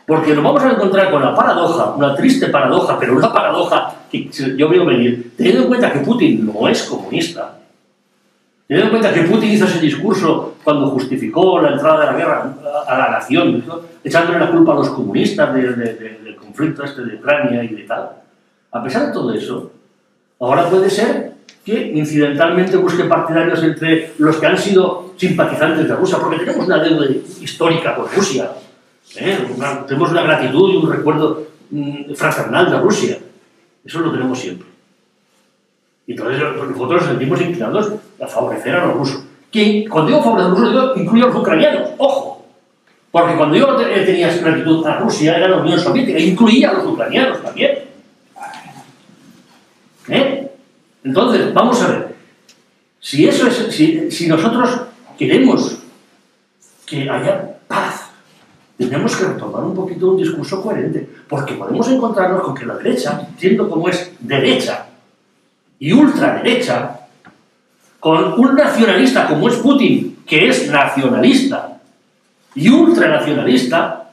Porque nos vamos a encontrar con la paradoja, una triste paradoja, pero una paradoja que yo veo venir, teniendo en cuenta que Putin no es comunista, teniendo en cuenta que Putin hizo ese discurso cuando justificó la entrada de la guerra a la nación, ¿no?, echándole la culpa a los comunistas del conflicto este de Ucrania y de tal. A pesar de todo eso, ahora puede ser que incidentalmente busque partidarios entre los que han sido simpatizantes de Rusia, porque tenemos una deuda histórica con Rusia. Tenemos una gratitud y un recuerdo fraternal de Rusia. Eso lo tenemos siempre. Y entonces nosotros nos sentimos inclinados a favorecer a los rusos. Que cuando digo favorecer a los rusos, digo incluyo a los ucranianos. ¡Ojo! Porque cuando yo tenía gratitud a Rusia, era la Unión Soviética, incluía a los ucranianos también. Entonces, vamos a ver. Si nosotros queremos que haya paz, tenemos que retomar un poquito un discurso coherente, porque podemos encontrarnos con que la derecha, siendo como es derecha y ultraderecha, con un nacionalista como es Putin, que es nacionalista y ultranacionalista,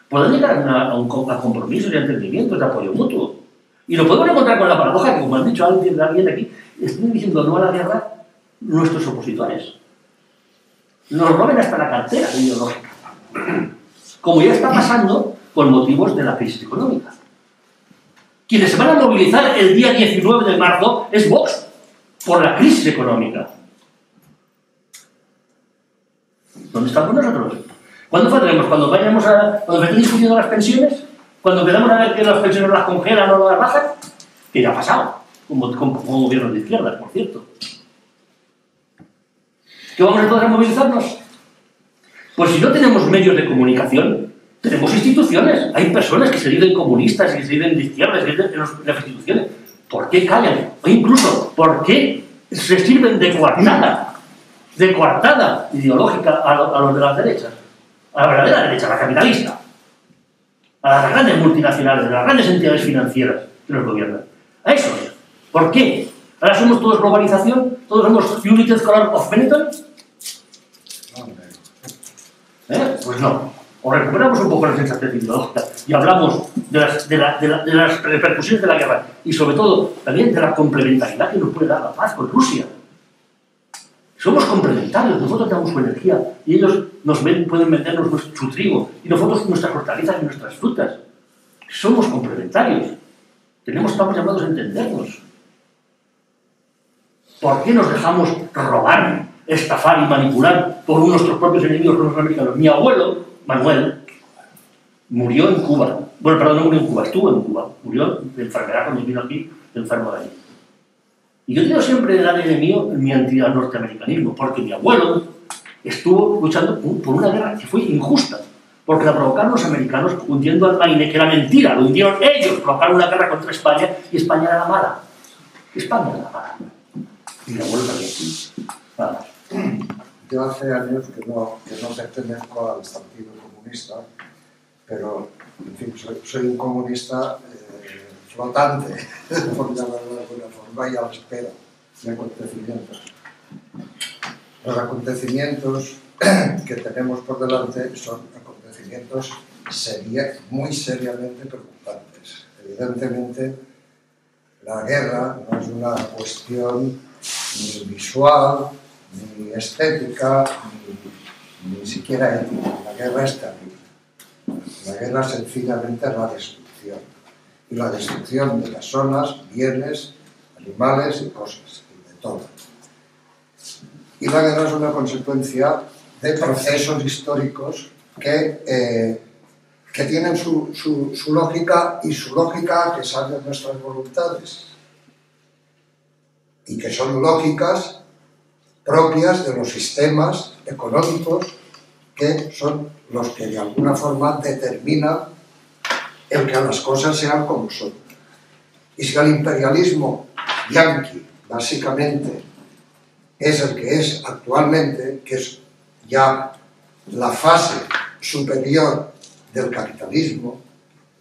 pueden llegar a compromisos y a entendimientos de apoyo mutuo. Y lo podemos encontrar con la paradoja que, como han dicho alguien aquí, están diciendo no a la guerra nuestros opositores. Nos roben hasta la cartera ideológica, como ya está pasando con motivos de la crisis económica. Quienes se van a movilizar el día 19 de marzo es Vox, por la crisis económica. ¿Dónde estamos nosotros? ¿Cuándo podremos? ¿Cuando estén discutiendo las pensiones? ¿Cuando empezamos a ver que las pensiones las congelan o las bajan? Que ya ha pasado, como gobiernos de izquierda, por cierto. ¿Qué vamos entonces a movilizarnos? Pues si no tenemos medios de comunicación, tenemos instituciones. Hay personas que se dicen comunistas y que se dicen de izquierdas en las instituciones. ¿Por qué callan? O incluso, ¿por qué se sirven de coartada ideológica a los de las derechas? A la verdadera derecha, a la capitalista. A las grandes multinacionales, a las grandes entidades financieras que nos gobiernan. A esos. ¿Por qué? ¿Ahora somos todos globalización? ¿Todos somos United Color of Benetton? Pues no. O recuperamos un poco la sensación ideológica y hablamos de las repercusiones de la guerra y sobre todo también de la complementariedad que nos puede dar la paz con Rusia. Somos complementarios, nosotros damos su energía y ellos pueden vendernos su trigo y nosotros nuestras hortalizas y nuestras frutas. Somos complementarios. Estamos llamados a entendernos. ¿Por qué nos dejamos robar, estafar y manipular por nuestros propios enemigos, por los americanos? Mi abuelo, Manuel, murió en Cuba. Bueno, perdón, no murió en Cuba, estuvo en Cuba. Murió de enfermedad cuando vino aquí, enfermo de allí. Y yo tengo siempre en el ADN mío mi anti-norteamericanismo, porque mi abuelo estuvo luchando por una guerra que fue injusta, porque la provocaron los americanos hundiendo al Maine, que era mentira, lo hundieron ellos, provocaron una guerra contra España y España era la mala. España era la mala. Y mi abuelo también. Nada. Yo hace años que no pertenezco al Partido Comunista, pero, en fin, soy un comunista flotante, por llamarlo de alguna forma, y a la espera de acontecimientos. Los acontecimientos que tenemos por delante son acontecimientos muy seriamente preocupantes. Evidentemente, la guerra no es una cuestión ni visual, ni estética, ni siquiera ética. La guerra es terrible. La guerra sencillamente es la destrucción. Y la destrucción de personas, bienes, animales y cosas, y de todo. Y la guerra es una consecuencia de procesos históricos que tienen su lógica y su lógica a pesar de nuestras voluntades. Y que son lógicas propias de los sistemas económicos que son los que de alguna forma determinan el que las cosas sean como son. Y si el imperialismo yanqui básicamente es el que es actualmente, que es ya la fase superior del capitalismo,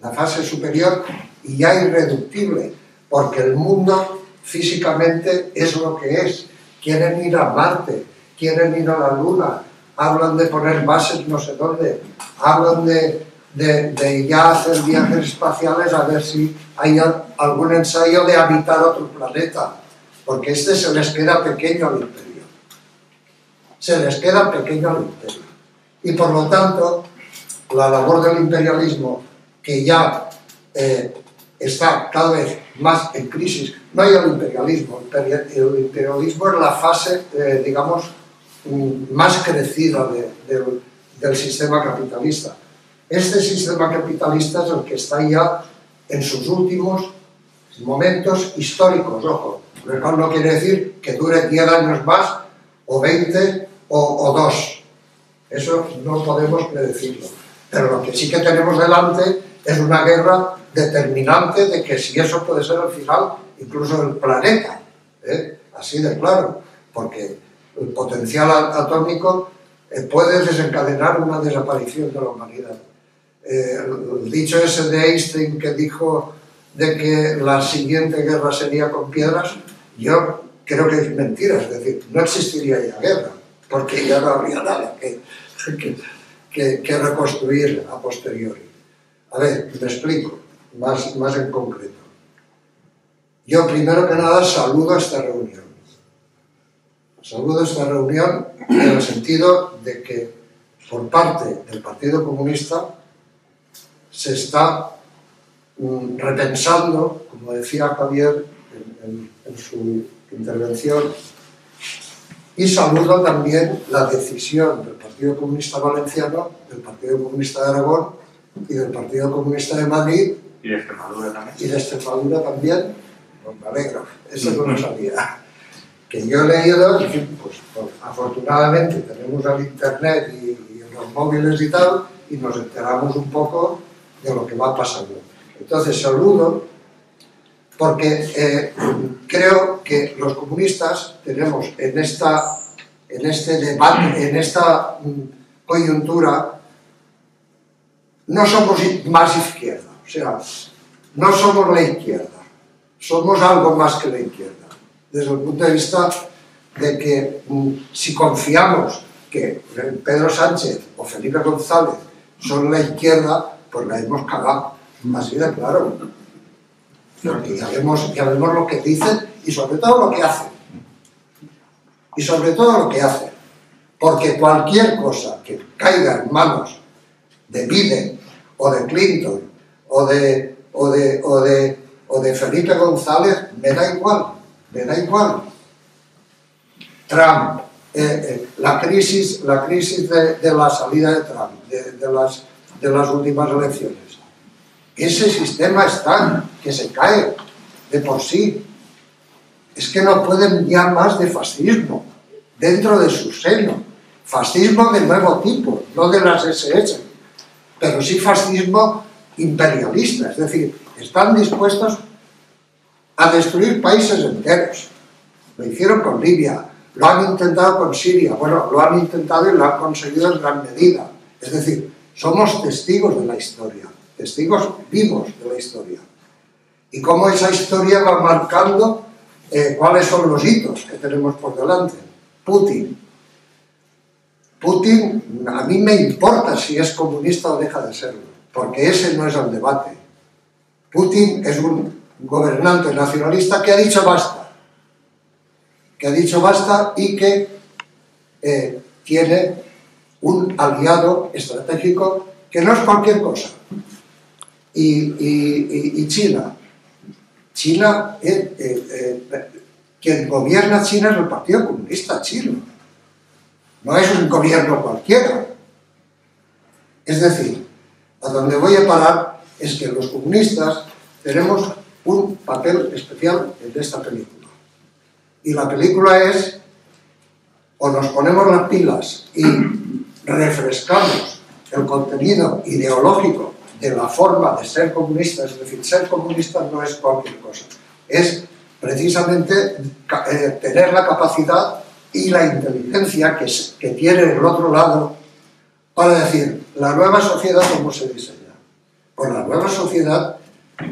la fase superior y ya irreductible, porque el mundo físicamente es lo que es. Quieren ir a Marte, quieren ir a la Luna, hablan de poner bases no sé dónde, hablan de ya hacer viajes espaciales a ver si hay algún ensayo de habitar otro planeta, porque este se les queda pequeño al imperio. Se les queda pequeño al imperio. Y por lo tanto, la labor del imperialismo, que ya está cada vez más en crisis, no hay el imperialismo es la fase, digamos, más crecida del sistema capitalista. Este sistema capitalista es el que está ya en sus últimos momentos históricos, ojo, lo cual no quiere decir que dure 10 años más, o 20, o 2. Eso no podemos predecirlo. Pero lo que sí que tenemos delante es una guerra determinante de que si eso puede ser al final incluso el planeta, así de claro, porque el potencial atómico puede desencadenar una desaparición de la humanidad. El dicho ese de Einstein que dijo de que la siguiente guerra sería con piedras, yo creo que es mentira, es decir, no existiría ya guerra, porque ya no habría nada que reconstruir a posteriori. A ver, me explico, más en concreto. Yo, primero que nada, saludo esta reunión. Saludo esta reunión en el sentido de que, por parte del Partido Comunista, se está repensando, como decía Javier en su intervención, y saludo también la decisión del Partido Comunista Valenciano, del Partido Comunista de Aragón y del Partido Comunista de Madrid. Y de Extremadura también. Y de Extremadura también. Pues me alegro, eso no lo sabía. Que yo he leído, pues afortunadamente tenemos el internet y los móviles y tal, y nos enteramos un poco de lo que va pasando. Entonces saludo, porque creo que los comunistas tenemos en este debate, en esta coyuntura, no somos más izquierda, o sea, no somos la izquierda, somos algo más que la izquierda, desde el punto de vista de que si confiamos que Pedro Sánchez o Felipe González son la izquierda, pues la hemos cagado, así de claro. Porque ya vemos lo que dicen y sobre todo lo que hacen. Y sobre todo lo que hacen. Porque cualquier cosa que caiga en manos de Biden o de Clinton o de Felipe González, me da igual. Trump, la crisis de la salida de Trump, de las últimas elecciones. Ese sistema está, que se cae de por sí. Es que no pueden ya más de fascismo dentro de su seno. Fascismo de nuevo tipo, no de las SS, pero sí fascismo imperialista. Es decir, están dispuestos a destruir países enteros. Lo hicieron con Libia, lo han intentado con Siria, bueno, lo han intentado y lo han conseguido en gran medida. Es decir, somos testigos de la historia. Testigos vivos de la historia. Y cómo esa historia va marcando cuáles son los hitos que tenemos por delante. Putin, a mí me importa si es comunista o deja de serlo, porque ese no es el debate. Putin es un gobernante nacionalista que ha dicho basta. Y que tiene un aliado estratégico que no es cualquier cosa. Y China, quien gobierna China es el Partido Comunista Chino, no es un gobierno cualquiera. Es decir, a donde voy a parar es que los comunistas tenemos un papel especial en esta película. Y la película es, o nos ponemos las pilas y refrescamos el contenido ideológico de la forma de ser comunista, es decir, ser comunista no es cualquier cosa, es precisamente tener la capacidad y la inteligencia que tiene el otro lado para decir, la nueva sociedad, ¿cómo se diseña? Pues la nueva sociedad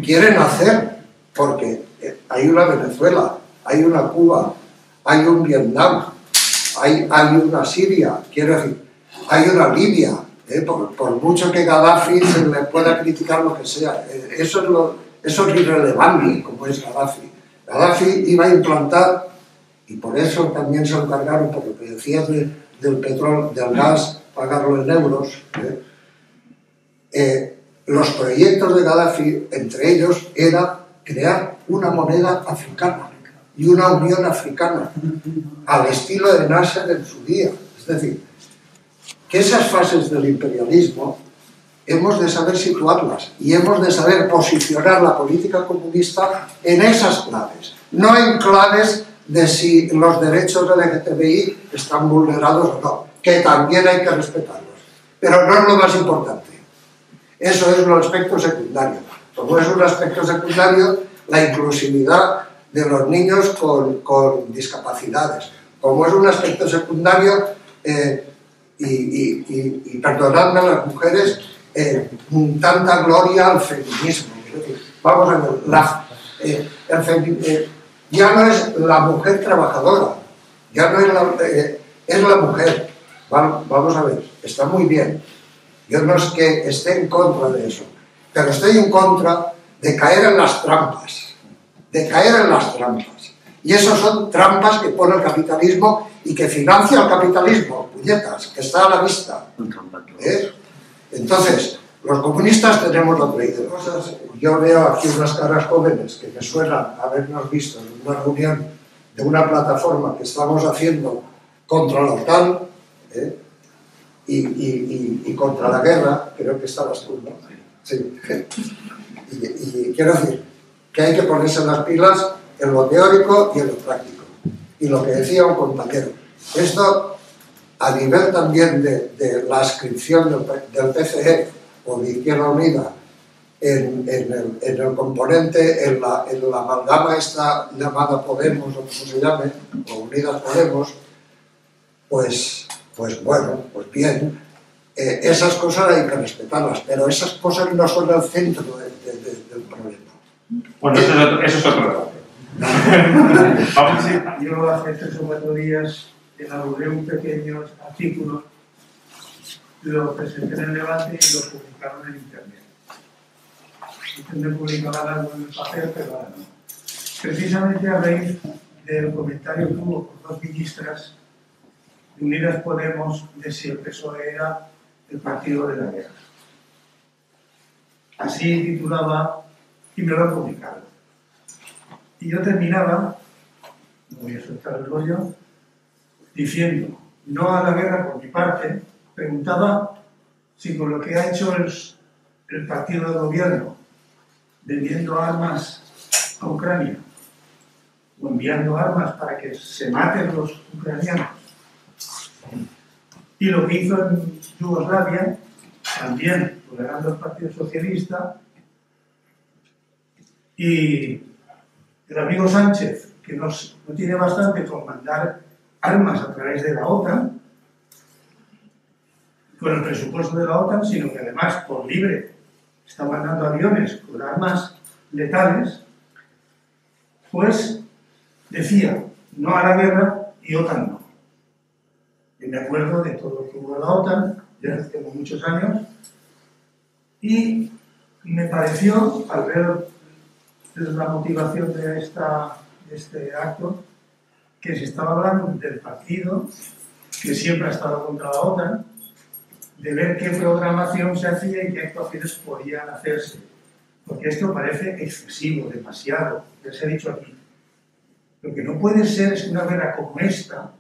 quieren hacer, porque hay una Venezuela, hay una Cuba, hay un Vietnam, hay una Siria, quiero decir, hay una Libia, por mucho que Gaddafi se le pueda criticar lo que sea, eso es irrelevante, como es Gaddafi. Gaddafi iba a implantar, y por eso también se encargaron, por lo que decías del petróleo, del gas, pagarlo en euros, los proyectos de Gaddafi, entre ellos, era crear una moneda africana y una unión africana, al estilo de Nasser en su día. Es decir, que esas fases del imperialismo hemos de saber situarlas y hemos de saber posicionar la política comunista en esas claves, no en claves de si los derechos del LGTBI están vulnerados o no, que también hay que respetarlos, pero no es lo más importante. Eso es un aspecto secundario. Como es un aspecto secundario, la inclusividad de los niños con discapacidades. Como es un aspecto secundario, y perdonadme las mujeres, tanta gloria al feminismo. Vamos a ver, ya no es la mujer trabajadora, ya no es la mujer. Vamos a ver, está muy bien. Yo no es que esté en contra de eso, pero estoy en contra de caer en las trampas, Y esas son trampas que pone el capitalismo y que financia el capitalismo, puñetas, que está a la vista. Entonces, los comunistas tenemos otra idea. Yo veo aquí unas caras jóvenes que me suenan habernos visto en una reunión de una plataforma que estamos haciendo contra la OTAN, y contra la guerra, creo que estabas tú, ¿no? Sí. Y quiero decir que hay que ponerse las pilas en lo teórico y en lo práctico. Y lo que decía un compañero, esto a nivel también de la adscripción del PCE o de Izquierda Unida en el componente, en la amalgama esta llamada Podemos, o como se llame, o Unidas Podemos, pues bueno, pues bien, esas cosas hay que respetarlas, pero esas cosas no son el centro del problema. Bueno, eso es otro debate. Yo hace 3 o 4 días elaboré un pequeño artículo, lo presenté en el Levante y lo publicaron en Internet. Intenté publicar algo en el papel, pero ahora no. Precisamente a raíz del comentario que hubo por 2 ministras de Unidas Podemos de si el PSOE era el partido de la guerra. Así titulaba y me lo han publicado. Y yo terminaba, no voy a soltar el rollo, diciendo no a la guerra por mi parte. Preguntaba si con lo que ha hecho el partido de gobierno, vendiendo armas a Ucrania o enviando armas para que se maten los ucranianos, y lo que hizo en Yugoslavia, también tolerando el Partido Socialista, y el amigo Sánchez, que no tiene bastante con mandar armas a través de la OTAN, con el presupuesto de la OTAN, sino que además, por libre, está mandando aviones con armas letales, pues decía no a la guerra y OTAN no. Y me acuerdo de todo lo que hubo en la OTAN, ya hace muchos años, y me pareció, al ver la motivación de este acto, que se estaba hablando del partido que siempre ha estado contra la OTAN, de ver qué programación se hacía y qué actuaciones podían hacerse. Porque esto parece excesivo, demasiado, ya se ha dicho aquí. Lo que no puede ser es una guerra como esta.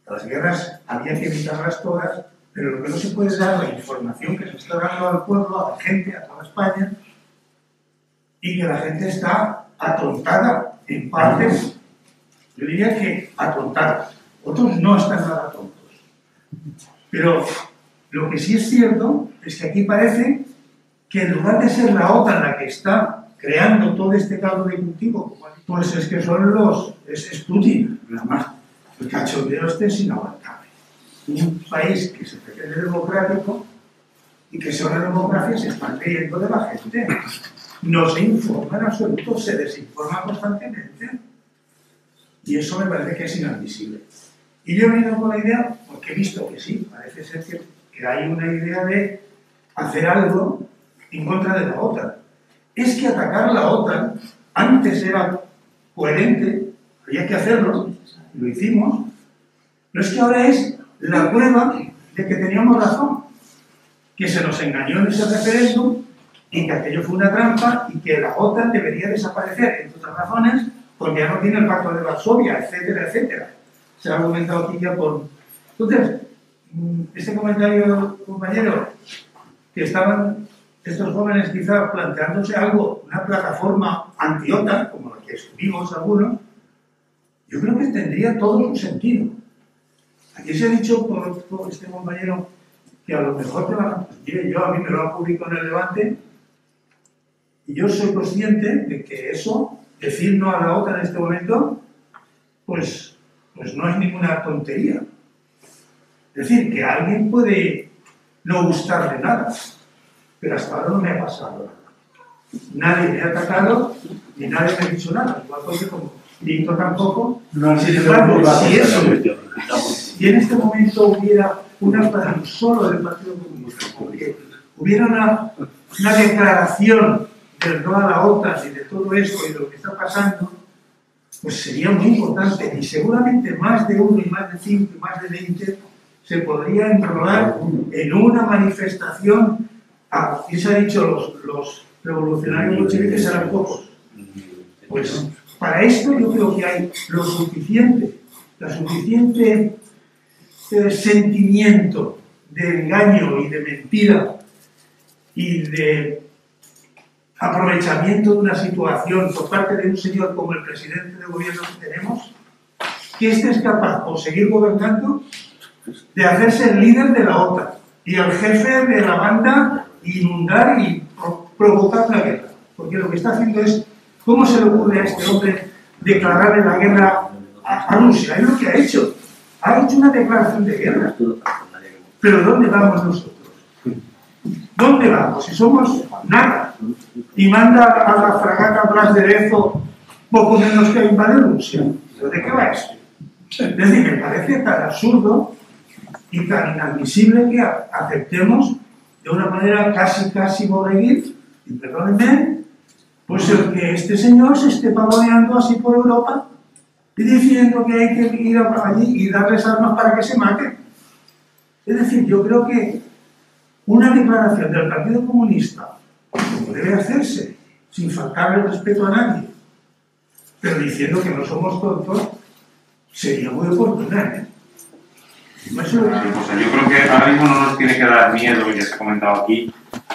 Las guerras había que evitarlas todas, pero lo que no se puede es dar la información que se está dando al pueblo, a la gente, a toda España, y que la gente está atontada, en partes, yo diría que atontada. Otros no están nada tontos. Pero lo que sí es cierto es que aquí parece que en lugar de ser la OTAN la que está creando todo este caldo de cultivo, pues es que son es Putin, nada más. El cachondeo este es inaguantable. Un país que se pretende democrático y que sobre democracia se están leyendo de la gente. No se informa en absoluto, se desinforma constantemente. Y eso me parece que es inadmisible. Y yo he venido con la idea, porque he visto que sí, parece ser que hay una idea de hacer algo en contra de la OTAN. Es que atacar la OTAN antes era coherente, había que hacerlo, lo hicimos, pero es que ahora es la prueba de que teníamos razón, que se nos engañó en ese referéndum y que aquello fue una trampa y que la OTAN debería desaparecer, entre otras razones, porque ya no tiene el Pacto de Varsovia, etcétera, etcétera. Se ha argumentado aquí ya por... Entonces, este comentario, compañero, que estaban estos jóvenes quizás planteándose algo, una plataforma anti-OTAN, como la que estuvimos algunos, yo creo que tendría todo su sentido. Aquí se ha dicho por este compañero que a lo mejor te van a... Mire, yo a mí me lo han publicado en el Levante y yo soy consciente de que eso, decir no a la OTAN en este momento, pues no es ninguna tontería. Es decir, que a alguien puede no gustarle nada, pero hasta ahora no me ha pasado nada. Nadie me ha atacado ni nadie me ha dicho nada. Igual porque como Víctor tampoco. Sin embargo, si en este momento hubiera una actuación solo del Partido Comunista, porque hubiera una declaración del no a la OTAN y de todo esto y de lo que está pasando, pues sería muy importante. Y seguramente más de uno, y más de 5, y más de 20 se podría enrolar en una manifestación. Y se ha dicho los revolucionarios bolcheviques serán pocos. Pues para esto yo creo que hay lo suficiente, la suficiente sentimiento de engaño y de mentira y de aprovechamiento de una situación por parte de un señor como el presidente de gobierno que tenemos, que este es capaz, por seguir gobernando, de hacerse el líder de la OTAN y el jefe de la banda, inundar y provocar la guerra. Porque lo que está haciendo es, ¿cómo se le ocurre a este hombre declararle la guerra a Rusia? Es lo que ha hecho. Ha hecho una declaración de guerra. Pero ¿dónde vamos nosotros? ¿Dónde vamos? Si somos nada. Y manda a la fragata Blas de Lezo poco menos que invade Rusia. ¿Pero de qué va esto? Es decir, me parece tan absurdo y tan inadmisible que aceptemos de una manera casi borreguil, y perdónenme, pues el que este señor se esté pavoneando así por Europa y diciendo que hay que ir allí y darles armas para que se maten. Es decir, yo creo que una declaración del Partido Comunista, como debe hacerse, sin faltarle respeto a nadie, pero diciendo que no somos tontos, sería muy oportuna, ¿eh? Pues yo creo que ahora mismo no nos tiene que dar miedo, ya se ha comentado aquí,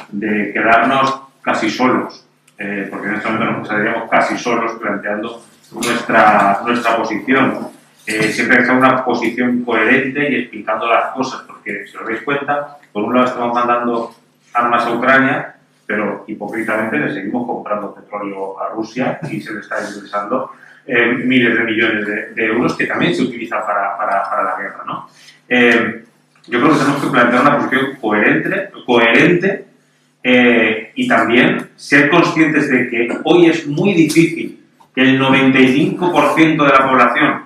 de quedarnos casi solos, porque en este momento nos quedaríamos casi solos planteando nuestra posición. Siempre hay que estar en una posición coherente y explicando las cosas, porque si os dais cuenta, por un lado estamos mandando armas a Ucrania, pero hipócritamente le seguimos comprando petróleo a Rusia y se le está ingresando miles de millones de euros que también se utilizan para la guerra, ¿no? Yo creo que tenemos que plantear una posición coherente y también ser conscientes de que hoy es muy difícil que el 95% de la población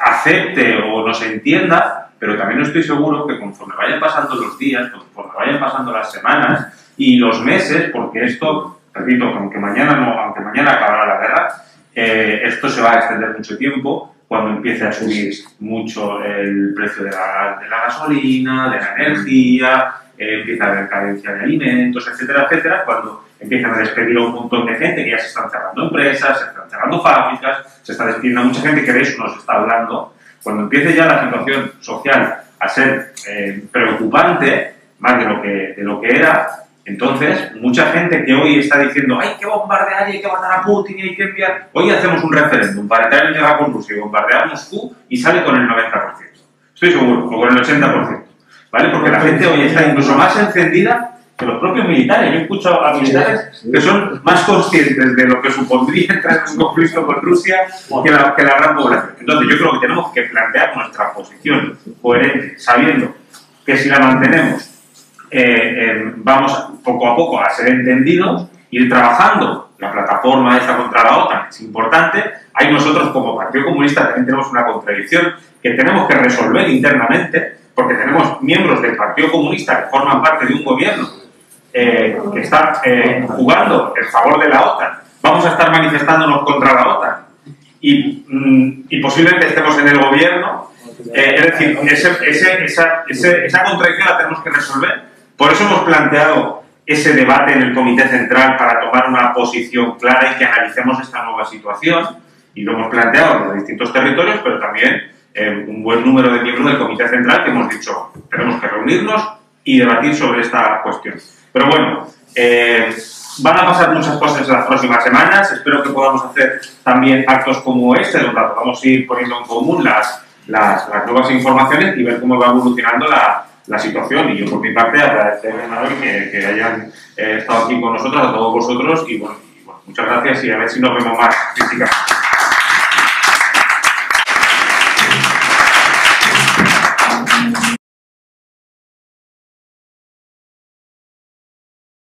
acepte o nos entienda, pero también estoy seguro que conforme vayan pasando los días, conforme vayan pasando las semanas y los meses, porque esto, repito, aunque mañana acabará la guerra, esto se va a extender mucho tiempo. Cuando empiece a subir mucho el precio de la gasolina, de la energía, empieza a haber carencia de alimentos, etcétera, etcétera, cuando empiezan a despedir a un montón de gente, que ya se están cerrando empresas, se están cerrando fábricas, se está despidiendo a mucha gente que de eso nos está hablando, cuando empiece ya la situación social a ser preocupante, más de lo que era, entonces mucha gente que hoy está diciendo hay que bombardear y hay que matar a Putin y hay que enviar, hoy hacemos un referéndum para entrar en guerra con Rusia y bombardear Moscú y sale con el 90%, estoy seguro, o con el 80%, ¿vale? Porque la gente hoy está incluso más encendida que los propios militares. Yo escucho a militares que son más conscientes de lo que supondría entrar en un conflicto con Rusia que la gran población. Entonces yo creo que tenemos que plantear nuestra posición coherente, sabiendo que si la mantenemos vamos poco a poco a ser entendidos, ir trabajando la plataforma esta contra la OTAN, es importante. Ahí nosotros como Partido Comunista también tenemos una contradicción que tenemos que resolver internamente, porque tenemos miembros del Partido Comunista que forman parte de un gobierno que está jugando en favor de la OTAN. Vamos a estar manifestándonos contra la OTAN y posiblemente estemos en el gobierno. Es decir, esa contradicción la tenemos que resolver. Por eso hemos planteado ese debate en el Comité Central para tomar una posición clara y que analicemos esta nueva situación. Y lo hemos planteado en los distintos territorios, pero también un buen número de miembros del Comité Central que hemos dicho tenemos que reunirnos y debatir sobre esta cuestión. Pero bueno, van a pasar muchas cosas en las próximas semanas. Espero que podamos hacer también actos como este, donde podamos ir poniendo en común las nuevas informaciones y ver cómo va evolucionando la situación. Y yo por mi parte agradecer que hayan estado aquí con nosotros, a todos vosotros, y bueno, muchas gracias y a ver si nos vemos más físicamente.